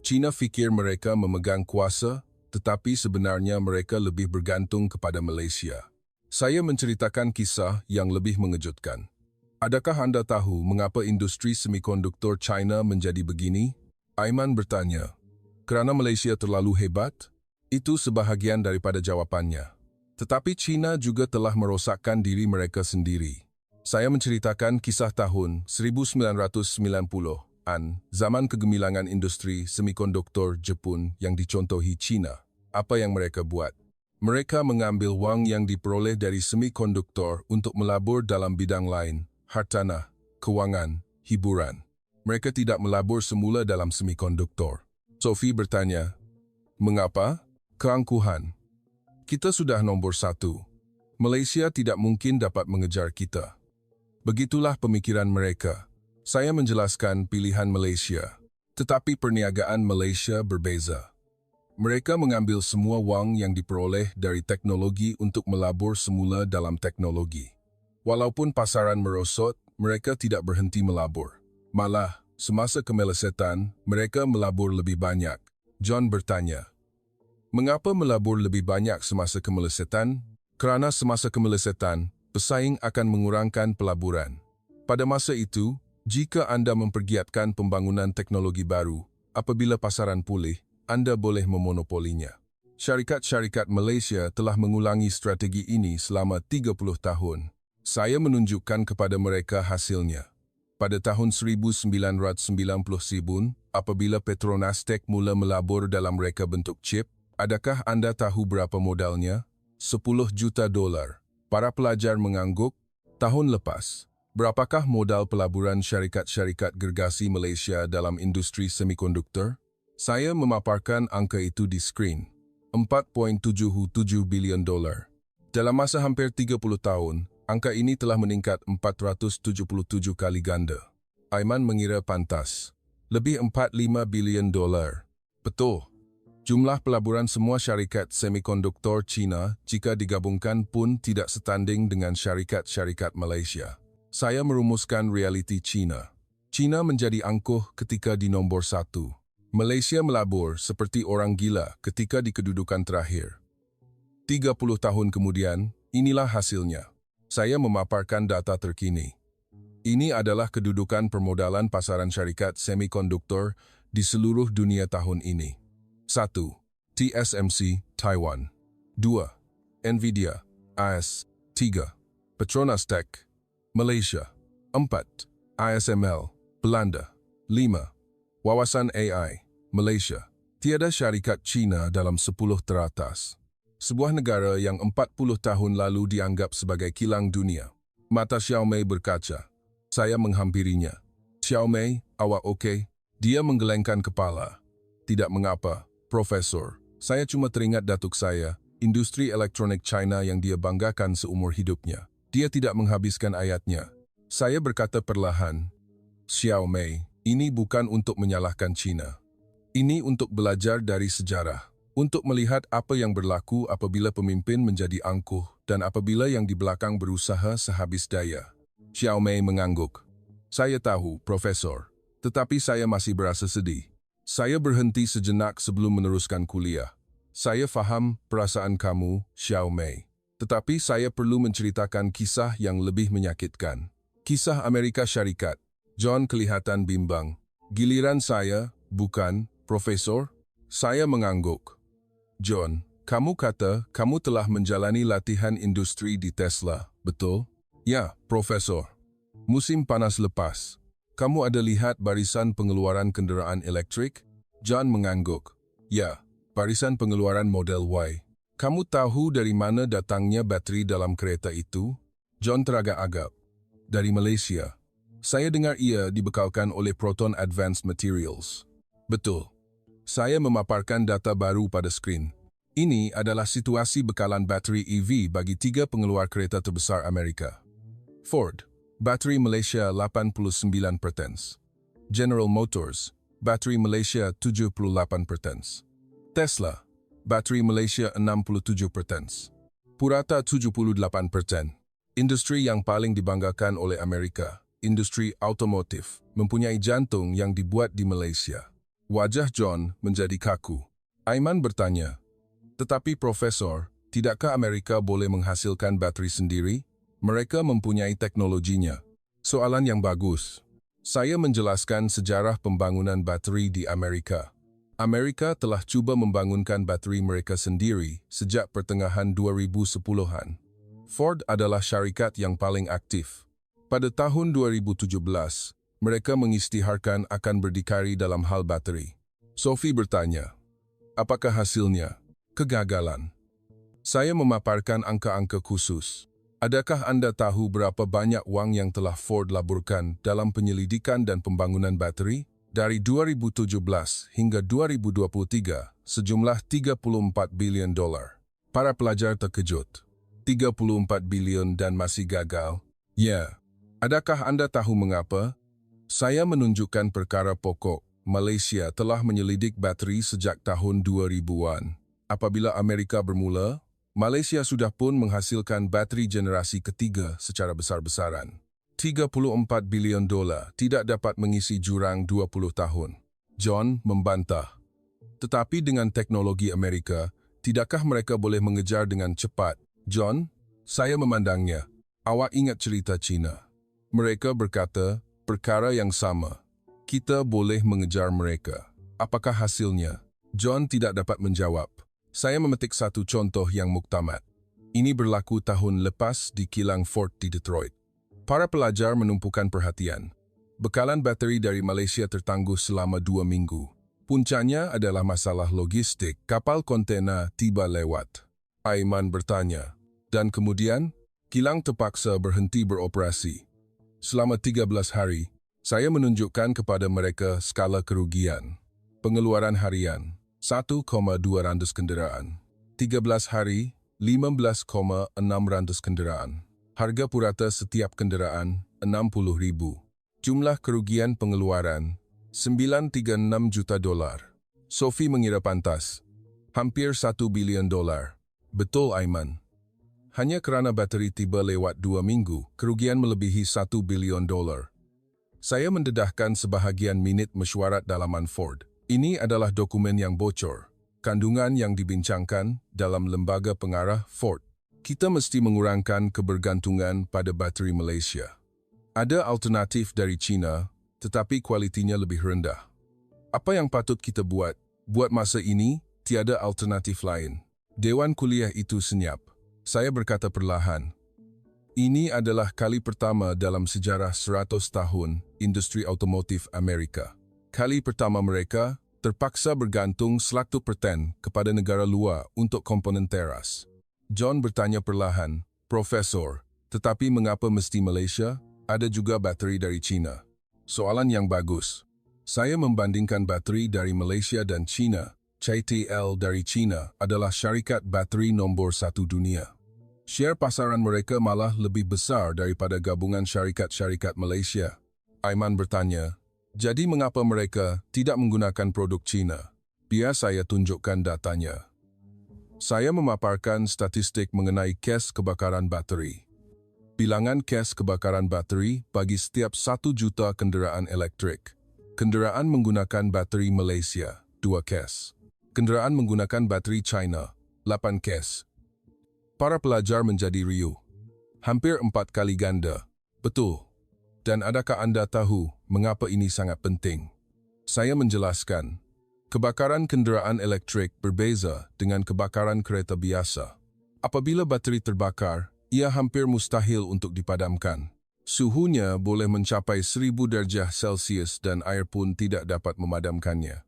China fikir mereka memegang kuasa, tetapi sebenarnya mereka lebih bergantung kepada Malaysia. Saya menceritakan kisah yang lebih mengejutkan. Adakah Anda tahu mengapa industri semikonduktor China menjadi begini? Aiman bertanya. Kerana Malaysia terlalu hebat? Itu sebahagian daripada jawapannya. Tetapi China juga telah merosakkan diri mereka sendiri. Saya menceritakan kisah tahun 1990-an, zaman kegemilangan industri semikonduktor Jepun yang dicontohi China. Apa yang mereka buat? Mereka mengambil wang yang diperoleh dari semikonduktor untuk melabur dalam bidang lain, hartanah, kewangan, hiburan. Mereka tidak melabur semula dalam semikonduktor. Sophie bertanya, "Mengapa?" "Keangkuhan. Kita sudah nombor 1. Malaysia tidak mungkin dapat mengejar kita." Begitulah pemikiran mereka. Saya menjelaskan pilihan Malaysia. Tetapi perniagaan Malaysia berbeza. Mereka mengambil semua wang yang diperoleh dari teknologi untuk melabur semula dalam teknologi. Walaupun pasaran merosot, mereka tidak berhenti melabur. Malah, semasa kemelesetan, mereka melabur lebih banyak. John bertanya, "Mengapa melabur lebih banyak semasa kemelesetan?" "Kerana semasa kemelesetan, pesaing akan mengurangkan pelaburan. Pada masa itu, jika anda mempergiatkan pembangunan teknologi baru, apabila pasaran pulih, anda boleh memonopolinya." Syarikat-syarikat Malaysia telah mengulangi strategi ini selama 30 tahun. Saya menunjukkan kepada mereka hasilnya. Pada tahun 1990, apabila Petronas Tech mula melabur dalam reka bentuk chip, adakah anda tahu berapa modalnya? $10 juta. Para pelajar mengangguk. Tahun lepas, berapakah modal pelaburan syarikat-syarikat gergasi Malaysia dalam industri semikonduktor? Saya memaparkan angka itu di skrin. $4.77 bilion. Dalam masa hampir 30 tahun, angka ini telah meningkat 477 kali ganda. Aiman mengira pantas. Lebih $45 bilion. Betul. Jumlah pelaburan semua syarikat semikonduktor China jika digabungkan pun tidak setanding dengan syarikat-syarikat Malaysia. Saya merumuskan realiti China. China menjadi angkuh ketika di nombor 1. Malaysia melabur seperti orang gila ketika di kedudukan terakhir. 30 tahun kemudian, inilah hasilnya. Saya memaparkan data terkini. Ini adalah kedudukan permodalan pasaran syarikat semikonduktor di seluruh dunia tahun ini. 1. TSMC, Taiwan. 2. Nvidia, AS. 3. Petronas Tech, Malaysia. 4. ASML, Belanda. 5. Wawasan AI, Malaysia. Tiada syarikat China dalam 10 teratas. Sebuah negara yang 40 tahun lalu dianggap sebagai kilang dunia. Mata Xiaomei berkaca. Saya menghampirinya. "Xiaomei, awak okey?" Dia menggelengkan kepala. "Tidak mengapa, Profesor. Saya cuma teringat datuk saya, industri elektronik China yang dia banggakan seumur hidupnya." Dia tidak menghabiskan ayatnya. Saya berkata perlahan, "Xiaomei, ini bukan untuk menyalahkan China. Ini untuk belajar dari sejarah. Untuk melihat apa yang berlaku apabila pemimpin menjadi angkuh dan apabila yang di belakang berusaha sehabis daya." Xiaomei mengangguk. "Saya tahu, Profesor. Tetapi saya masih berasa sedih. Saya berhenti sejenak sebelum meneruskan kuliah. Saya faham perasaan kamu, Xiaomei. Tetapi saya perlu menceritakan kisah yang lebih menyakitkan. Kisah Amerika Syarikat." John kelihatan bimbang. "Giliran saya, bukan, Profesor?" Saya mengangguk. "John, kamu kata kamu telah menjalani latihan industri di Tesla, betul?" "Ya, Profesor." "Musim panas lepas, kamu ada lihat barisan pengeluaran kenderaan elektrik?" John mengangguk. "Ya, barisan pengeluaran Model Y." "Kamu tahu dari mana datangnya bateri dalam kereta itu?" John teragak-agak. "Dari Malaysia. Saya dengar ia dibekalkan oleh Proton Advanced Materials." "Betul." Saya memaparkan data baru pada skrin. Ini adalah situasi bekalan bateri EV bagi 3 pengeluar kereta terbesar Amerika. Ford, bateri Malaysia 89%. General Motors, bateri Malaysia 78%. Tesla, bateri Malaysia 67%. Purata 78%. Industri yang paling dibanggakan oleh Amerika, industri automotif, mempunyai jantung yang dibuat di Malaysia. Wajah John menjadi kaku. Aiman bertanya, "Tetapi Profesor, tidakkah Amerika boleh menghasilkan bateri sendiri? Mereka mempunyai teknologinya." Soalan yang bagus. Saya menjelaskan sejarah pembangunan bateri di Amerika. Amerika telah cuba membangunkan bateri mereka sendiri sejak pertengahan 2010-an. Ford adalah syarikat yang paling aktif. Pada tahun 2017, mereka mengisytiharkan akan berdikari dalam hal bateri. Sophie bertanya, "Apakah hasilnya?" "Kegagalan." Saya memaparkan angka-angka khusus. "Adakah Anda tahu berapa banyak wang yang telah Ford laburkan dalam penyelidikan dan pembangunan bateri?" Dari 2017 hingga 2023, sejumlah 34 bilion dolar. Para pelajar terkejut. 34 bilion dan masih gagal? Ya. Adakah Anda tahu mengapa? Saya menunjukkan perkara pokok. Malaysia telah menyelidik bateri sejak tahun 2000-an. Apabila Amerika bermula, Malaysia sudah pun menghasilkan bateri generasi ketiga secara besar-besaran. 34 bilion dolar tidak dapat mengisi jurang 20 tahun. John membantah. Tetapi dengan teknologi Amerika, tidakkah mereka boleh mengejar dengan cepat? John, saya memandangnya. Awak ingat cerita China. Mereka berkata, perkara yang sama. Kita boleh mengejar mereka. Apakah hasilnya? John tidak dapat menjawab. Saya memetik satu contoh yang muktamad. Ini berlaku tahun lepas di kilang Ford di Detroit. Para pelajar menumpukan perhatian. Bekalan bateri dari Malaysia tertangguh selama 2 minggu. Puncanya adalah masalah logistik. Kapal kontena tiba lewat. Aiman bertanya. Dan kemudian, kilang terpaksa berhenti beroperasi. Selama 13 hari, saya menunjukkan kepada mereka skala kerugian. Pengeluaran harian, 1,200 kenderaan. 13 hari, 15,600 kenderaan. Harga purata setiap kenderaan, 60,000. Jumlah kerugian pengeluaran, 936 juta dolar. Sophie mengira pantas. Hampir 1 bilion dolar. Betul, Aiman. Hanya kerana bateri tiba lewat 2 minggu, kerugian melebihi 1 bilion dolar. Saya mendedahkan sebahagian minit mesyuarat dalaman Ford. Ini adalah dokumen yang bocor. Kandungan yang dibincangkan dalam lembaga pengarah Ford. Kita mesti mengurangkan kebergantungan pada bateri Malaysia. Ada alternatif dari China, tetapi kualitinya lebih rendah. Apa yang patut kita buat? Buat masa ini, tiada alternatif lain. Dewan kuliah itu senyap. Saya berkata perlahan. Ini adalah kali pertama dalam sejarah 100 tahun industri otomotif Amerika. Kali pertama mereka terpaksa bergantung 100% kepada negara luar untuk komponen teras. John bertanya perlahan, Profesor, tetapi mengapa mesti Malaysia? Ada juga bateri dari China. Soalan yang bagus. Saya membandingkan bateri dari Malaysia dan China. CATL dari China adalah syarikat bateri nombor 1 dunia. Share pasaran mereka malah lebih besar daripada gabungan syarikat-syarikat Malaysia. Aiman bertanya, jadi mengapa mereka tidak menggunakan produk China? Biar saya tunjukkan datanya. Saya memaparkan statistik mengenai kes kebakaran bateri. Bilangan kes kebakaran bateri bagi setiap 1 juta kenderaan elektrik. Kenderaan menggunakan bateri Malaysia, 2 kes. Kenderaan menggunakan bateri China, 8 kes. Para pelajar menjadi riuh. Hampir 4 kali ganda. Betul. Dan adakah Anda tahu mengapa ini sangat penting? Saya menjelaskan. Kebakaran kenderaan elektrik berbeza dengan kebakaran kereta biasa. Apabila bateri terbakar, ia hampir mustahil untuk dipadamkan. Suhunya boleh mencapai 1000 darjah Celsius dan air pun tidak dapat memadamkannya.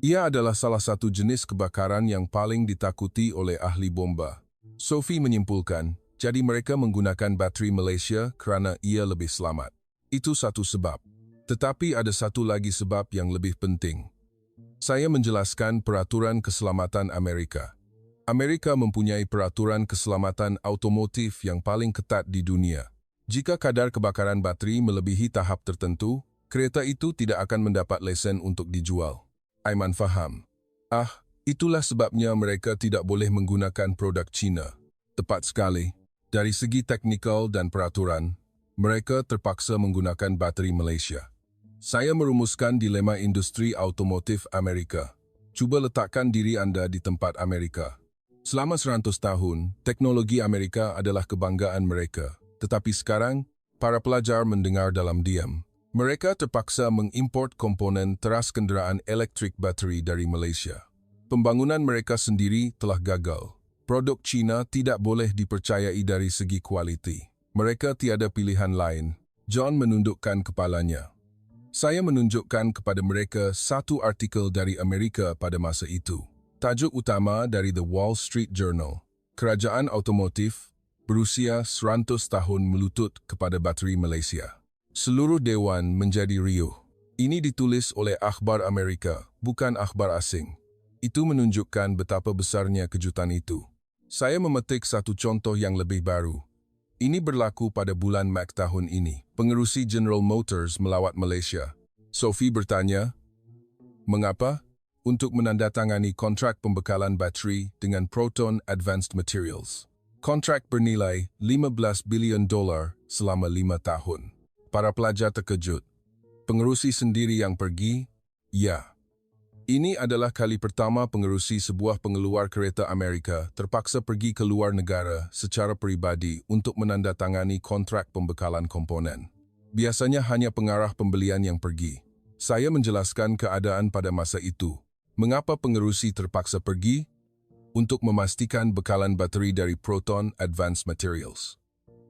Ia adalah salah satu jenis kebakaran yang paling ditakuti oleh ahli bomba. Sophie menyimpulkan, jadi mereka menggunakan bateri Malaysia kerana ia lebih selamat. Itu satu sebab. Tetapi ada satu lagi sebab yang lebih penting. Saya menjelaskan peraturan keselamatan Amerika. Amerika mempunyai peraturan keselamatan automotif yang paling ketat di dunia. Jika kadar kebakaran bateri melebihi tahap tertentu, kereta itu tidak akan mendapat lesen untuk dijual. Aiman faham. Itulah sebabnya mereka tidak boleh menggunakan produk China. Tepat sekali. Dari segi teknikal dan peraturan, mereka terpaksa menggunakan bateri Malaysia. Saya merumuskan dilema industri automotif Amerika. Cuba letakkan diri Anda di tempat Amerika. Selama 100 tahun, teknologi Amerika adalah kebanggaan mereka. Tetapi sekarang, para pelajar mendengar dalam diam. Mereka terpaksa mengimport komponen teras kenderaan elektrik bateri dari Malaysia. Pembangunan mereka sendiri telah gagal. Produk China tidak boleh dipercayai dari segi kualiti. Mereka tiada pilihan lain. John menundukkan kepalanya. Saya menunjukkan kepada mereka satu artikel dari Amerika pada masa itu. Tajuk utama dari The Wall Street Journal. Kerajaan otomotif berusia 100 tahun melutut kepada bateri Malaysia. Seluruh dewan menjadi riuh. Ini ditulis oleh akhbar Amerika, bukan akhbar asing. Itu menunjukkan betapa besarnya kejutan itu. Saya memetik satu contoh yang lebih baru. Ini berlaku pada bulan Mac tahun ini. Pengerusi General Motors melawat Malaysia. Sophie bertanya, mengapa? Untuk menandatangani kontrak pembekalan bateri dengan Proton Advanced Materials. Kontrak bernilai $15 bilion selama 5 tahun. Para pelajar terkejut. Pengerusi sendiri yang pergi? Ya. Ini adalah kali pertama pengerusi sebuah pengeluar kereta Amerika terpaksa pergi ke luar negara secara peribadi untuk menandatangani kontrak pembekalan komponen. Biasanya hanya pengarah pembelian yang pergi. Saya menjelaskan keadaan pada masa itu. Mengapa pengerusi terpaksa pergi? Untuk memastikan bekalan bateri dari Proton Advanced Materials.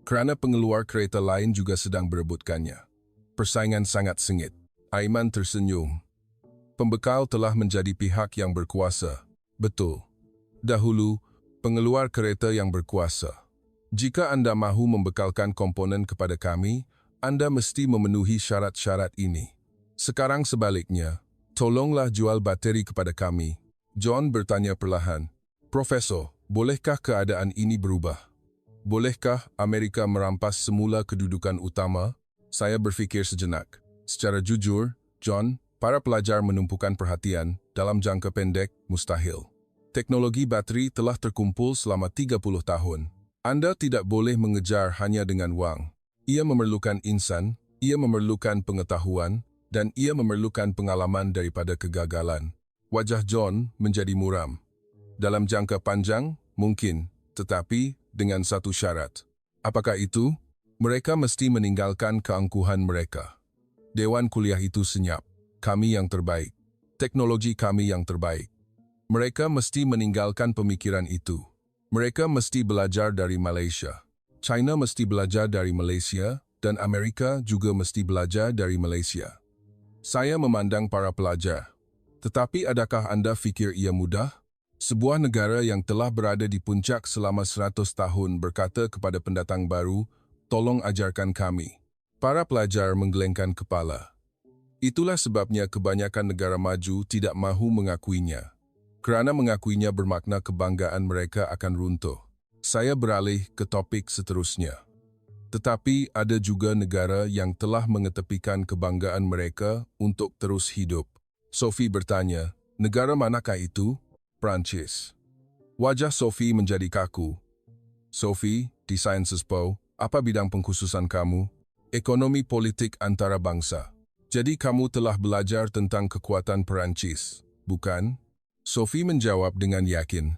Kerana pengeluar kereta lain juga sedang berebutkannya. Persaingan sangat sengit. Aiman tersenyum. Pembekal telah menjadi pihak yang berkuasa. Betul. Dahulu, pengeluar kereta yang berkuasa. Jika anda mahu membekalkan komponen kepada kami, anda mesti memenuhi syarat-syarat ini. Sekarang sebaliknya, tolonglah jual bateri kepada kami. John bertanya perlahan, Profesor, bolehkah keadaan ini berubah? Bolehkah Amerika merampas semula kedudukan utama? Saya berfikir sejenak. Secara jujur, John, para pelajar menumpukan perhatian dalam jangka pendek mustahil. Teknologi bateri telah terkumpul selama 30 tahun. Anda tidak boleh mengejar hanya dengan wang. Ia memerlukan insan, ia memerlukan pengetahuan, dan ia memerlukan pengalaman daripada kegagalan. Wajah John menjadi muram. Dalam jangka panjang, mungkin, tetapi dengan satu syarat. Apakah itu? Mereka mesti meninggalkan keangkuhan mereka. Dewan kuliah itu senyap. Kami yang terbaik. Teknologi kami yang terbaik. Mereka mesti meninggalkan pemikiran itu. Mereka mesti belajar dari Malaysia. China mesti belajar dari Malaysia, dan Amerika juga mesti belajar dari Malaysia. Saya memandang para pelajar. Tetapi adakah anda fikir ia mudah? Sebuah negara yang telah berada di puncak selama 100 tahun berkata kepada pendatang baru, tolong ajarkan kami. Para pelajar menggelengkan kepala. Itulah sebabnya kebanyakan negara maju tidak mahu mengakuinya. Kerana mengakuinya bermakna kebanggaan mereka akan runtuh. Saya beralih ke topik seterusnya. Tetapi ada juga negara yang telah mengetepikan kebanggaan mereka untuk terus hidup. Sophie bertanya, negara manakah itu? Prancis. Wajah Sophie menjadi kaku. Sophie, di Sciences Po, apa bidang pengkhususan kamu? Ekonomi politik antarabangsa. Jadi kamu telah belajar tentang kekuatan Perancis, bukan? Sophie menjawab dengan yakin.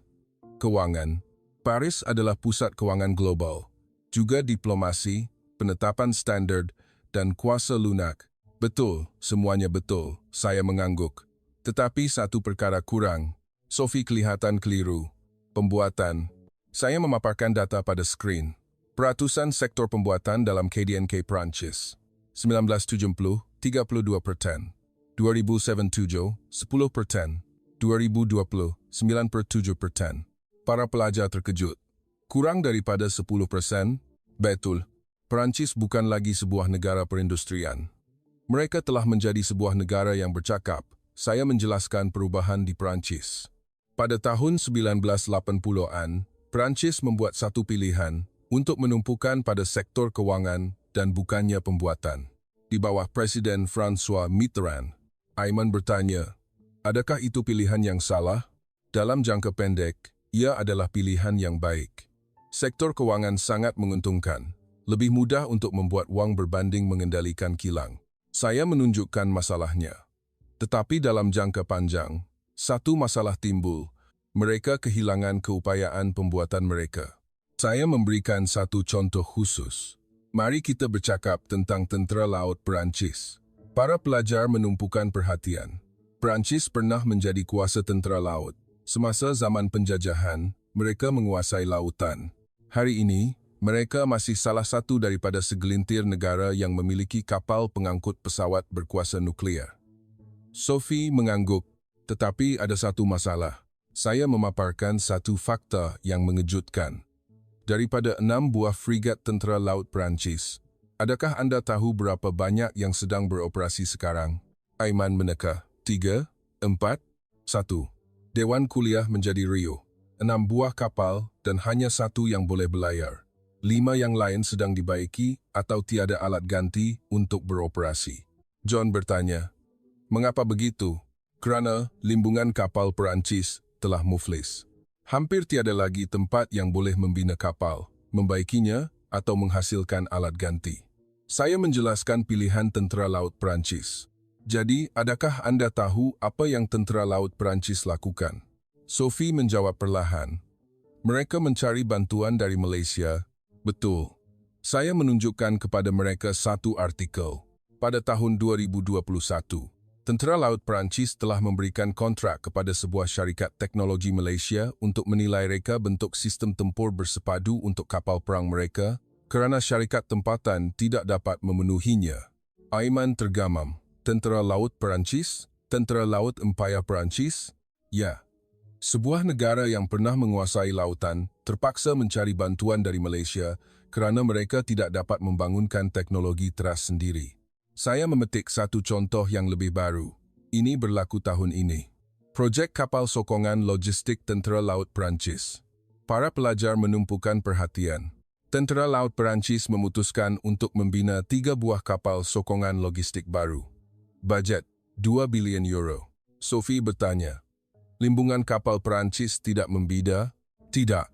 Kewangan. Paris adalah pusat kewangan global. Juga diplomasi, penetapan standar, dan kuasa lunak. Betul, semuanya betul, saya mengangguk. Tetapi satu perkara kurang. Sophie kelihatan keliru. Pembuatan. Saya memaparkan data pada skrin. Peratusan sektor pembuatan dalam KDNK Prancis. 1970, 32%. 2007, 10%. 2020, 9,7%. Para pelajar terkejut. Kurang daripada 10%? Betul. Perancis bukan lagi sebuah negara perindustrian. Mereka telah menjadi sebuah negara yang bercakap. Saya menjelaskan perubahan di Perancis. Pada tahun 1980-an, Perancis membuat satu pilihan untuk menumpukan pada sektor kewangan dan bukannya pembuatan. Di bawah Presiden François Mitterrand, Aiman bertanya, adakah itu pilihan yang salah? Dalam jangka pendek, ia adalah pilihan yang baik. Sektor kewangan sangat menguntungkan. Lebih mudah untuk membuat wang berbanding mengendalikan kilang. Saya menunjukkan masalahnya. Tetapi dalam jangka panjang, satu masalah timbul. Mereka kehilangan keupayaan pembuatan mereka. Saya memberikan satu contoh khusus. Mari kita bercakap tentang tentera laut Perancis. Para pelajar menumpukan perhatian. Perancis pernah menjadi kuasa tentera laut. Semasa zaman penjajahan, mereka menguasai lautan. Hari ini, mereka masih salah satu daripada segelintir negara yang memiliki kapal pengangkut pesawat berkuasa nuklear. Sophie mengangguk, tetapi ada satu masalah. Saya memaparkan satu fakta yang mengejutkan. Daripada 6 buah frigat tentera laut Perancis, adakah anda tahu berapa banyak yang sedang beroperasi sekarang? Aiman meneka. 3, 4, 1. Dewan kuliah menjadi riuh. 6 buah kapal dan hanya 1 yang boleh berlayar. 5 yang lain sedang dibaiki atau tiada alat ganti untuk beroperasi. John bertanya, "Mengapa begitu?" "Kerana limbungan kapal Perancis telah muflis. Hampir tiada lagi tempat yang boleh membina kapal, membaikinya atau menghasilkan alat ganti." Saya menjelaskan pilihan tentera laut Perancis. "Jadi, adakah anda tahu apa yang tentera laut Perancis lakukan?" Sophie menjawab perlahan. "Mereka mencari bantuan dari Malaysia." "Betul." Saya menunjukkan kepada mereka satu artikel. Pada tahun 2021, Tentera Laut Perancis telah memberikan kontrak kepada sebuah syarikat teknologi Malaysia untuk menilai reka bentuk sistem tempur bersepadu untuk kapal perang mereka kerana syarikat tempatan tidak dapat memenuhinya. Aiman tergamam. Tentera Laut Perancis? Tentera Laut Empayar Perancis? Ya. Sebuah negara yang pernah menguasai lautan terpaksa mencari bantuan dari Malaysia kerana mereka tidak dapat membangunkan teknologi teras sendiri. Saya memetik satu contoh yang lebih baru. Ini berlaku tahun ini. Projek Kapal Sokongan Logistik Tentera Laut Perancis. Para pelajar menumpukan perhatian. Tentera Laut Perancis memutuskan untuk membina 3 buah kapal sokongan logistik baru. Bajet, 2 bilion euro. Sophie bertanya, "Limbungan kapal Perancis tidak membida?" "Tidak."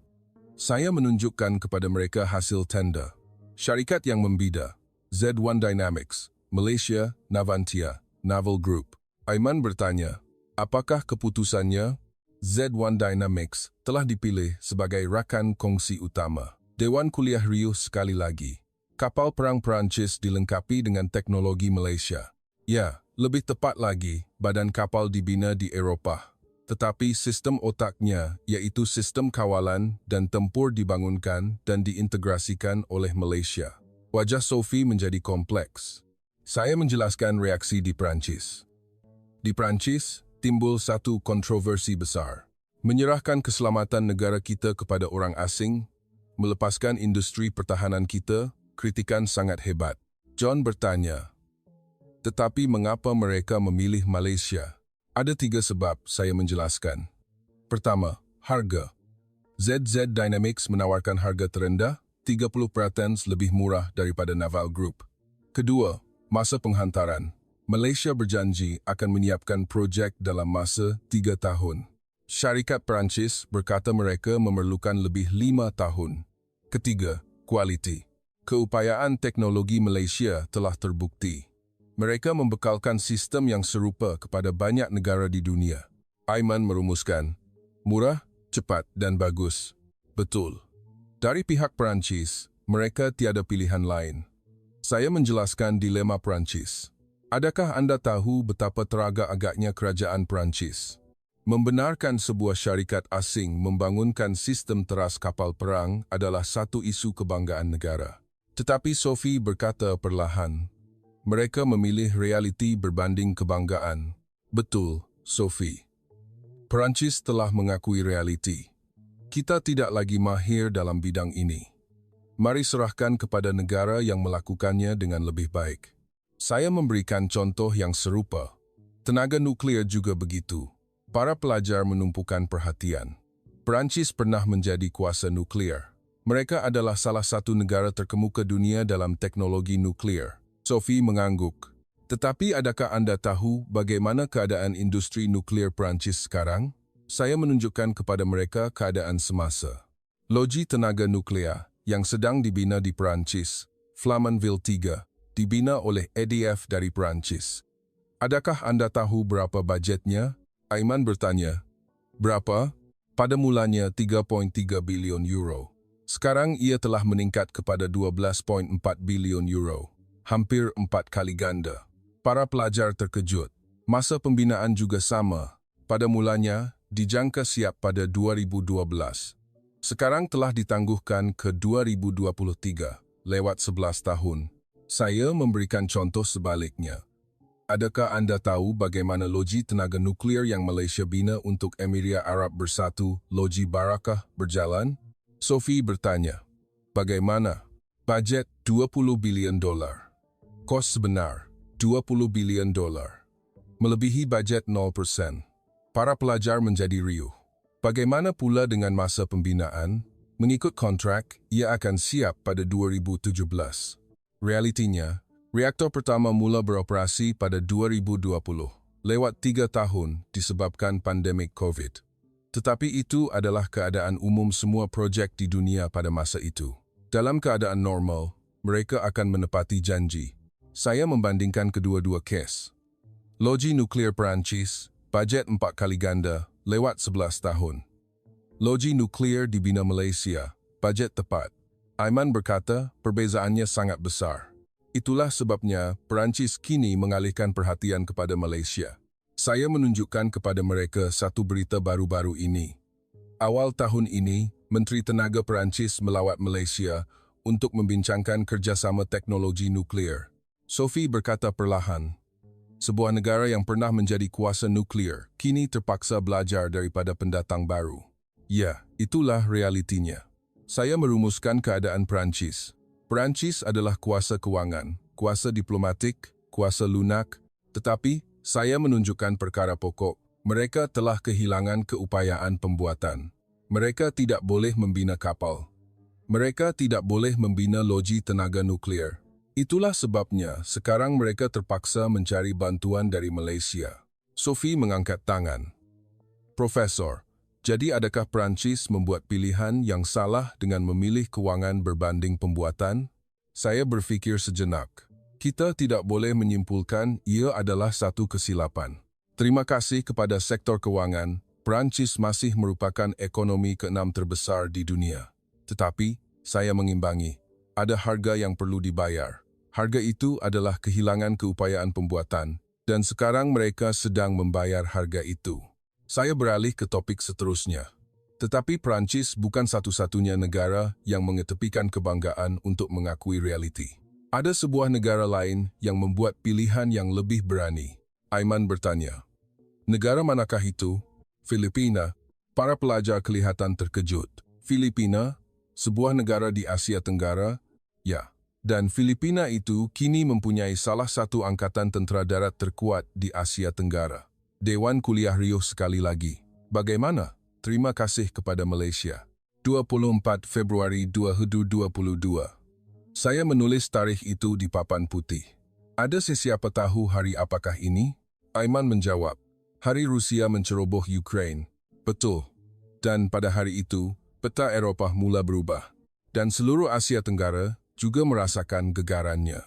Saya menunjukkan kepada mereka hasil tender. Syarikat yang membida, Z1 Dynamics, Malaysia, Navantia, Naval Group. Aiman bertanya, "Apakah keputusannya?" Z1 Dynamics telah dipilih sebagai rakan kongsi utama. Dewan Kuliah riuh sekali lagi. Kapal perang Perancis dilengkapi dengan teknologi Malaysia. Ya, lebih tepat lagi, badan kapal dibina di Eropah. Tetapi sistem otaknya, iaitu sistem kawalan dan tempur dibangunkan dan diintegrasikan oleh Malaysia. Wajah Sophie menjadi kompleks. Saya menjelaskan reaksi di Perancis. Di Perancis, timbul satu kontroversi besar. Menyerahkan keselamatan negara kita kepada orang asing, melepaskan industri pertahanan kita, kritikan sangat hebat. John bertanya, "Tetapi mengapa mereka memilih Malaysia?" Ada 3 sebab, saya menjelaskan. Pertama, harga. ZZ Dynamics menawarkan harga terendah, 30% lebih murah daripada Naval Group. Kedua, masa penghantaran. Malaysia berjanji akan menyiapkan projek dalam masa 3 tahun. Syarikat Perancis berkata mereka memerlukan lebih 5 tahun. Ketiga, kualiti. Keupayaan teknologi Malaysia telah terbukti. Mereka membekalkan sistem yang serupa kepada banyak negara di dunia. Aiman merumuskan, murah, cepat dan bagus. Betul. Dari pihak Perancis, mereka tiada pilihan lain. Saya menjelaskan dilema Perancis. Adakah anda tahu betapa teragak-agaknya kerajaan Perancis? Membenarkan sebuah syarikat asing membangunkan sistem teras kapal perang adalah satu isu kebanggaan negara. Tetapi Sophie berkata perlahan, mereka memilih realiti berbanding kebanggaan. Betul, Sophie. Perancis telah mengakui realiti. Kita tidak lagi mahir dalam bidang ini. Mari serahkan kepada negara yang melakukannya dengan lebih baik. Saya memberikan contoh yang serupa. Tenaga nuklear juga begitu. Para pelajar menumpukan perhatian. Perancis pernah menjadi kuasa nuklear. Mereka adalah salah satu negara terkemuka dunia dalam teknologi nuklear. Sophie mengangguk. Tetapi adakah anda tahu bagaimana keadaan industri nuklear Perancis sekarang? Saya menunjukkan kepada mereka keadaan semasa. Loji tenaga nuklear yang sedang dibina di Perancis, Flamanville 3, dibina oleh EDF dari Perancis. Adakah anda tahu berapa bajetnya? Aiman bertanya. Berapa? Pada mulanya 3.3 bilion euro. Sekarang ia telah meningkat kepada 12.4 bilion euro. Hampir 4 kali ganda. Para pelajar terkejut. Masa pembinaan juga sama. Pada mulanya, dijangka siap pada 2012. Sekarang telah ditangguhkan ke 2023, lewat 11 tahun. Saya memberikan contoh sebaliknya. Adakah anda tahu bagaimana loji tenaga nuklear yang Malaysia bina untuk Emiria Arab Bersatu, Loji Barakah, berjalan? Sophie bertanya, bagaimana? Bajet 20 bilion dolar. Kos sebenar, 20 bilion dolar. melebihi bajet 0%. Para pelajar menjadi riuh. Bagaimana pula dengan masa pembinaan? Mengikut kontrak, ia akan siap pada 2017. Realitinya, reaktor pertama mula beroperasi pada 2020, lewat 3 tahun disebabkan pandemik COVID. Tetapi itu adalah keadaan umum semua projek di dunia pada masa itu. Dalam keadaan normal, mereka akan menepati janji. Saya membandingkan kedua-dua kes. Loji nuklear Perancis, bajet 4 kali ganda, lewat 11 tahun. Loji nuklear dibina Malaysia, bajet tepat. Aiman berkata, perbezaannya sangat besar. Itulah sebabnya Perancis kini mengalihkan perhatian kepada Malaysia. Saya menunjukkan kepada mereka satu berita baru-baru ini. Awal tahun ini, Menteri Tenaga Perancis melawat Malaysia untuk membincangkan kerjasama teknologi nuklear. Sophie berkata perlahan, sebuah negara yang pernah menjadi kuasa nuklear kini terpaksa belajar daripada pendatang baru. Ya, itulah realitinya. Saya merumuskan keadaan Perancis. Perancis adalah kuasa kewangan, kuasa diplomatik, kuasa lunak, tetapi saya menunjukkan perkara pokok. Mereka telah kehilangan keupayaan pembuatan. Mereka tidak boleh membina kapal. Mereka tidak boleh membina loji tenaga nuklear. Itulah sebabnya sekarang mereka terpaksa mencari bantuan dari Malaysia. Sophie mengangkat tangan. Profesor, jadi adakah Perancis membuat pilihan yang salah dengan memilih kewangan berbanding pembuatan? Saya berfikir sejenak. Kita tidak boleh menyimpulkan ia adalah satu kesilapan. Terima kasih kepada sektor kewangan, Perancis masih merupakan ekonomi ke-6 terbesar di dunia. Tetapi, saya mengimbangi, ada harga yang perlu dibayar. Harga itu adalah kehilangan keupayaan pembuatan, dan sekarang mereka sedang membayar harga itu. Saya beralih ke topik seterusnya. Tetapi Perancis bukan satu-satunya negara yang mengetepikan kebanggaan untuk mengakui realiti. Ada sebuah negara lain yang membuat pilihan yang lebih berani. Aiman bertanya, negara manakah itu? Filipina. Para pelajar kelihatan terkejut. Filipina, sebuah negara di Asia Tenggara? Ya. Dan Filipina itu kini mempunyai salah satu angkatan tentera darat terkuat di Asia Tenggara. Dewan Kuliah riuh sekali lagi. Bagaimana? Terima kasih kepada Malaysia. 24 Februari 2022. Saya menulis tarikh itu di papan putih. Ada sesiapa tahu hari apakah ini? Aiman menjawab, hari Rusia menceroboh Ukraine. Betul. Dan pada hari itu, peta Eropah mula berubah. Dan seluruh Asia Tenggara juga merasakan gegarannya.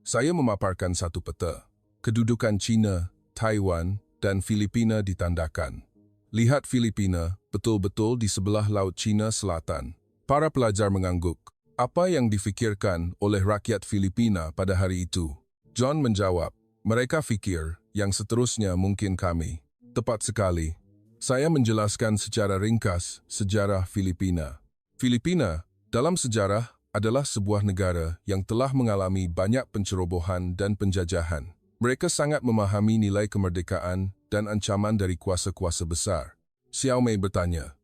Saya memaparkan satu peta. Kedudukan China, Taiwan, dan Filipina ditandakan. Lihat Filipina, betul-betul di sebelah Laut Cina Selatan. Para pelajar mengangguk. Apa yang difikirkan oleh rakyat Filipina pada hari itu? John menjawab, mereka fikir, yang seterusnya mungkin kami. Tepat sekali. Saya menjelaskan secara ringkas sejarah Filipina. Filipina, dalam sejarah, adalah sebuah negara yang telah mengalami banyak pencerobohan dan penjajahan. Mereka sangat memahami nilai kemerdekaan dan ancaman dari kuasa-kuasa besar. Xiao Mei bertanya,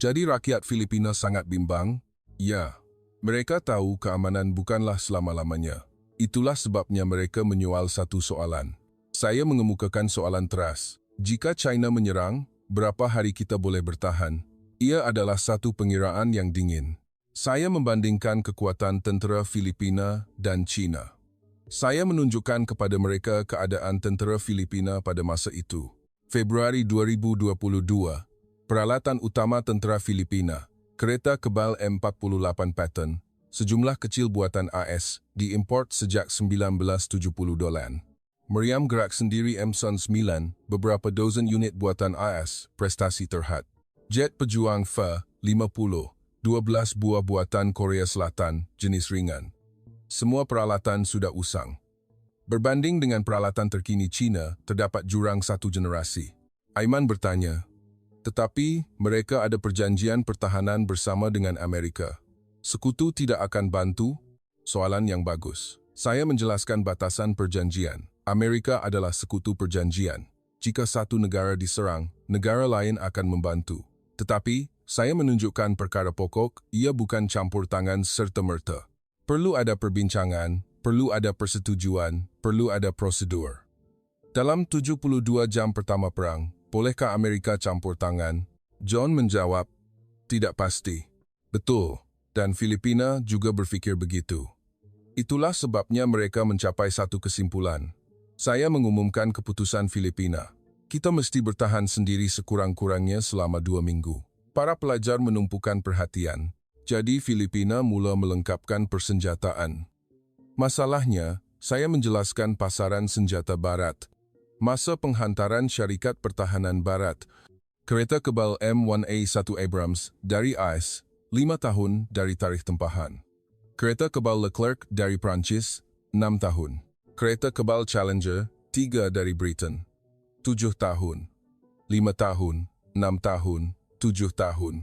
jadi rakyat Filipina sangat bimbang? Ya, mereka tahu keamanan bukanlah selama-lamanya. Itulah sebabnya mereka menyoal satu soalan. Saya mengemukakan soalan teras. Jika China menyerang, berapa hari kita boleh bertahan? Ia adalah satu pengiraan yang dingin. Saya membandingkan kekuatan tentera Filipina dan China. Saya menunjukkan kepada mereka keadaan tentera Filipina pada masa itu. Februari 2022, peralatan utama tentera Filipina, kereta kebal M48 Patton, sejumlah kecil buatan AS, diimport sejak $1970. Meriam gerak sendiri M9, beberapa dozen unit buatan AS, prestasi terhad. Jet pejuang F-50, 12 buah buatan Korea Selatan, jenis ringan. Semua peralatan sudah usang. Berbanding dengan peralatan terkini China, terdapat jurang satu generasi. Aiman bertanya, tetapi mereka ada perjanjian pertahanan bersama dengan Amerika. Sekutu tidak akan bantu? Soalan yang bagus. Saya menjelaskan batasan perjanjian. Amerika adalah sekutu perjanjian. Jika satu negara diserang, negara lain akan membantu. Tetapi, saya menunjukkan perkara pokok, ia bukan campur tangan serta-merta. Perlu ada perbincangan, perlu ada persetujuan, perlu ada prosedur. Dalam 72 jam pertama perang, bolehkah Amerika campur tangan? John menjawab, tidak pasti. Betul, dan Filipina juga berpikir begitu. Itulah sebabnya mereka mencapai satu kesimpulan. Saya mengumumkan keputusan Filipina. Kita mesti bertahan sendiri sekurang-kurangnya selama 2 minggu. Para pelajar menumpukan perhatian, jadi Filipina mula melengkapkan persenjataan. Masalahnya, saya menjelaskan pasaran senjata barat. Masa penghantaran Syarikat Pertahanan Barat, kereta kebal M1A1 Abrams dari AS, 5 tahun dari tarikh tempahan. Kereta kebal Leclerc dari Prancis, 6 tahun. Kereta kebal Challenger, 3 dari Britain, 7 tahun. 5 tahun, 6 tahun, 7 tahun.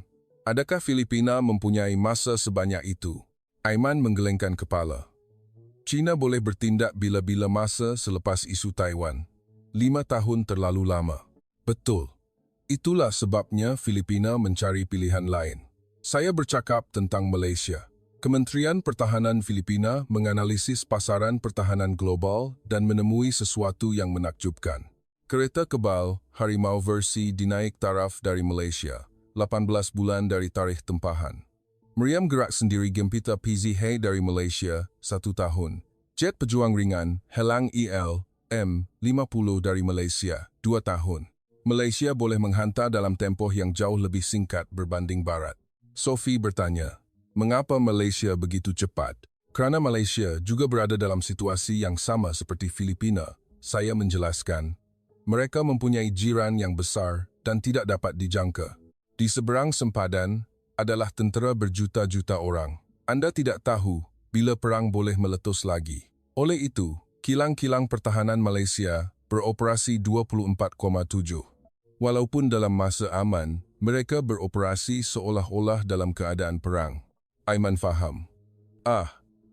Adakah Filipina mempunyai masa sebanyak itu? Aiman menggelengkan kepala. China boleh bertindak bila-bila masa selepas isu Taiwan. 5 tahun terlalu lama. Betul. Itulah sebabnya Filipina mencari pilihan lain. Saya bercakap tentang Malaysia. Kementerian Pertahanan Filipina menganalisis pasaran pertahanan global dan menemui sesuatu yang menakjubkan. Kereta kebal Harimau versi dinaik taraf dari Malaysia, 18 bulan dari tarikh tempahan. Meriam gerak sendiri Gempita PZH dari Malaysia, 1 tahun. Jet pejuang ringan Helang EL M50 dari Malaysia, 2 tahun. Malaysia boleh menghantar dalam tempoh yang jauh lebih singkat berbanding Barat. Sophie bertanya, mengapa Malaysia begitu cepat? Kerana Malaysia juga berada dalam situasi yang sama seperti Filipina. Saya menjelaskan, mereka mempunyai jiran yang besar dan tidak dapat dijangka. Di seberang sempadan adalah tentera berjuta-juta orang. Anda tidak tahu bila perang boleh meletus lagi. Oleh itu, kilang-kilang pertahanan Malaysia beroperasi 24,7. Walaupun dalam masa aman, mereka beroperasi seolah-olah dalam keadaan perang. Aiman faham.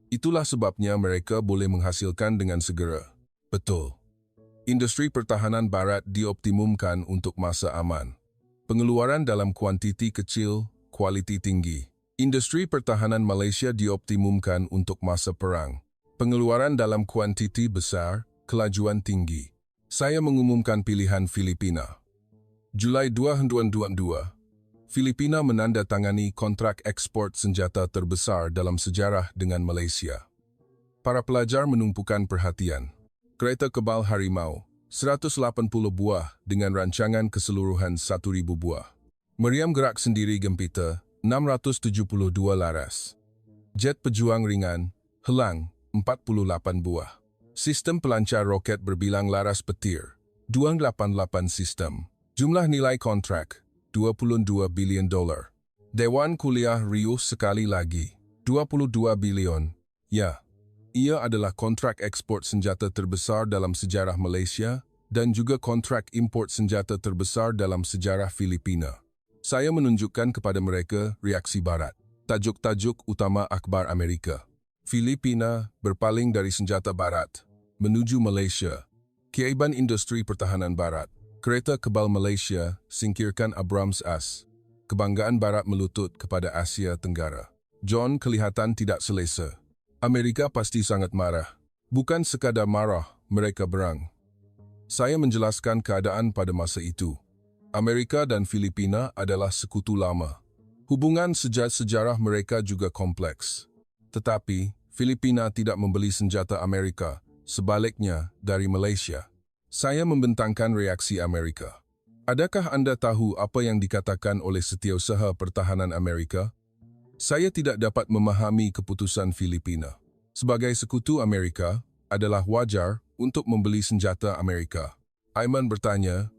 Itulah sebabnya mereka boleh menghasilkan dengan segera. Betul. Industri pertahanan barat dioptimumkan untuk masa aman. Pengeluaran dalam kuantiti kecil, kualiti tinggi. Industri pertahanan Malaysia dioptimumkan untuk masa perang. Pengeluaran dalam kuantiti besar, kelajuan tinggi. Saya mengumumkan pilihan Filipina. Julai 2022, Filipina menandatangani kontrak ekspor senjata terbesar dalam sejarah dengan Malaysia. Para pelajar menumpukan perhatian. Kereta kebal Harimau, 180 buah dengan rancangan keseluruhan 1,000 buah. Meriam gerak sendiri Gempita, 672 laras. Jet pejuang ringan, Helang, 48 buah. Sistem pelancar roket berbilang laras petir, 288 sistem. Jumlah nilai kontrak, $22 bilion. Dewan Kuliah riuh sekali lagi, 22 bilion. Ya, ia adalah kontrak ekspor senjata terbesar dalam sejarah Malaysia dan juga kontrak import senjata terbesar dalam sejarah Filipina. Saya menunjukkan kepada mereka reaksi Barat. Tajuk-tajuk utama akhbar Amerika. Filipina berpaling dari senjata Barat menuju Malaysia. Keaiban industri pertahanan Barat. Kereta kebal Malaysia singkirkan Abrams AS. Kebanggaan Barat melutut kepada Asia Tenggara. John kelihatan tidak selesa. Amerika pasti sangat marah. Bukan sekadar marah, mereka berang. Saya menjelaskan keadaan pada masa itu. Amerika dan Filipina adalah sekutu lama. Hubungan sejarah mereka juga kompleks. Tetapi, Filipina tidak membeli senjata Amerika, sebaliknya dari Malaysia. Saya membentangkan reaksi Amerika. Adakah Anda tahu apa yang dikatakan oleh Setiausaha Pertahanan Amerika? Saya tidak dapat memahami keputusan Filipina. Sebagai sekutu Amerika, adalah wajar untuk membeli senjata Amerika. Aiman bertanya,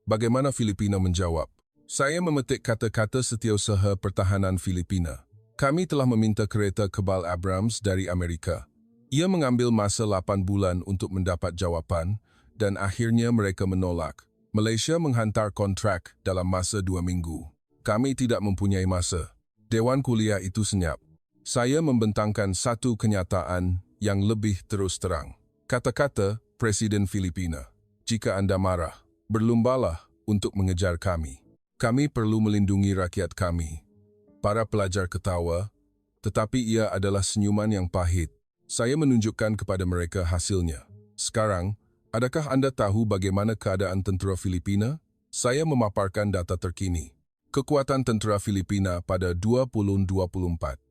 bagaimana Filipina menjawab? Saya memetik kata-kata Setiausaha Pertahanan Filipina. Kami telah meminta kereta kebal Abrams dari Amerika. Ia mengambil masa 8 bulan untuk mendapat jawapan dan akhirnya mereka menolak. Malaysia menghantar kontrak dalam masa 2 minggu. Kami tidak mempunyai masa. Dewan Kuliah itu senyap. Saya membentangkan satu kenyataan yang lebih terus terang. Kata-kata Presiden Filipina, jika Anda marah, berlumbalah untuk mengejar kami. Kami perlu melindungi rakyat kami. Para pelajar ketawa, tetapi ia adalah senyuman yang pahit. Saya menunjukkan kepada mereka hasilnya. Sekarang, Adakah Anda tahu bagaimana keadaan tentera Filipina? Saya memaparkan data terkini. Kekuatan tentera Filipina pada 2024.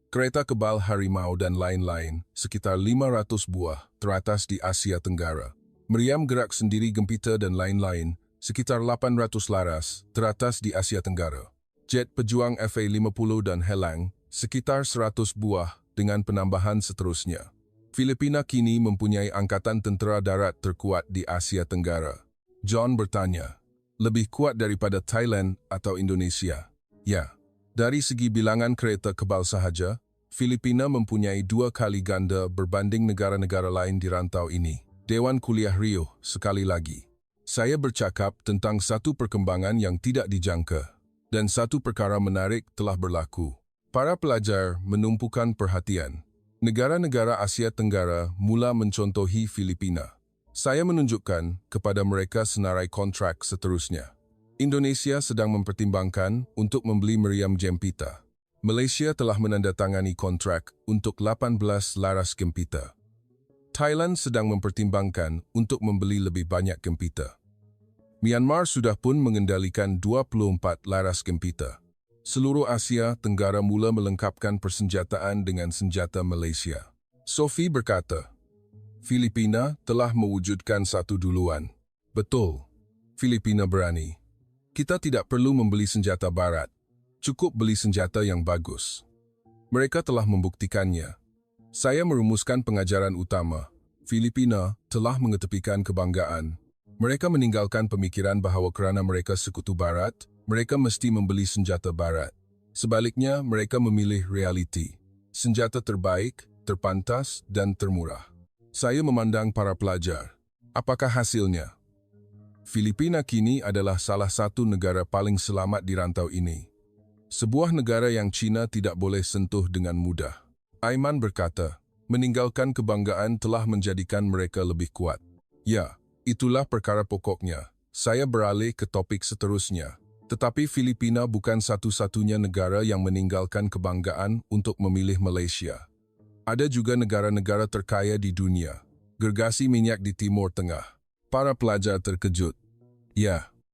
Kereta kebal harimau dan lain-lain, sekitar 500 buah, teratas di Asia Tenggara. Meriam gerak sendiri gempita dan lain-lain, sekitar 800 laras, teratas di Asia Tenggara. Jet pejuang FA-50 dan Helang, sekitar 100 buah, dengan penambahan seterusnya. Filipina kini mempunyai angkatan tentera darat terkuat di Asia Tenggara. John bertanya, lebih kuat daripada Thailand atau Indonesia? Ya. Dari segi bilangan kereta kebal sahaja, Filipina mempunyai 2 kali ganda berbanding negara-negara lain di rantau ini. Dewan Kuliah Rio, sekali lagi. Saya bercakap tentang satu perkembangan yang tidak dijangka, dan satu perkara menarik telah berlaku. Para pelajar menumpukan perhatian. Negara-negara Asia Tenggara mula mencontohi Filipina. Saya menunjukkan kepada mereka senarai kontrak seterusnya. Indonesia sedang mempertimbangkan untuk membeli meriam Gempita. Malaysia telah menandatangani kontrak untuk 18 laras Gempita. Thailand sedang mempertimbangkan untuk membeli lebih banyak Gempita. Myanmar sudah pun mengendalikan 24 laras Gempita. Seluruh Asia Tenggara mula melengkapkan persenjataan dengan senjata Malaysia. Sophie berkata, Filipina telah mewujudkan satu duluan. Betul, Filipina berani. Kita tidak perlu membeli senjata barat, cukup beli senjata yang bagus. Mereka telah membuktikannya. Saya merumuskan pengajaran utama. Filipina telah mengetepikan kebanggaan. Mereka meninggalkan pemikiran bahawa kerana mereka sekutu barat, mereka mesti membeli senjata barat. Sebaliknya, mereka memilih realiti. Senjata terbaik, terpantas, dan termurah. Saya memandang para pelajar. Apakah hasilnya? Filipina kini adalah salah satu negara paling selamat di rantau ini. Sebuah negara yang China tidak boleh sentuh dengan mudah. Aiman berkata, meninggalkan kebanggaan telah menjadikan mereka lebih kuat. Ya, itulah perkara pokoknya. Saya beralih ke topik seterusnya. Tetapi Filipina bukan satu-satunya negara yang meninggalkan kebanggaan untuk memilih Malaysia. Ada juga negara-negara terkaya di dunia. Gergasi minyak di Timur Tengah. Para pelajar terkejut. Ya,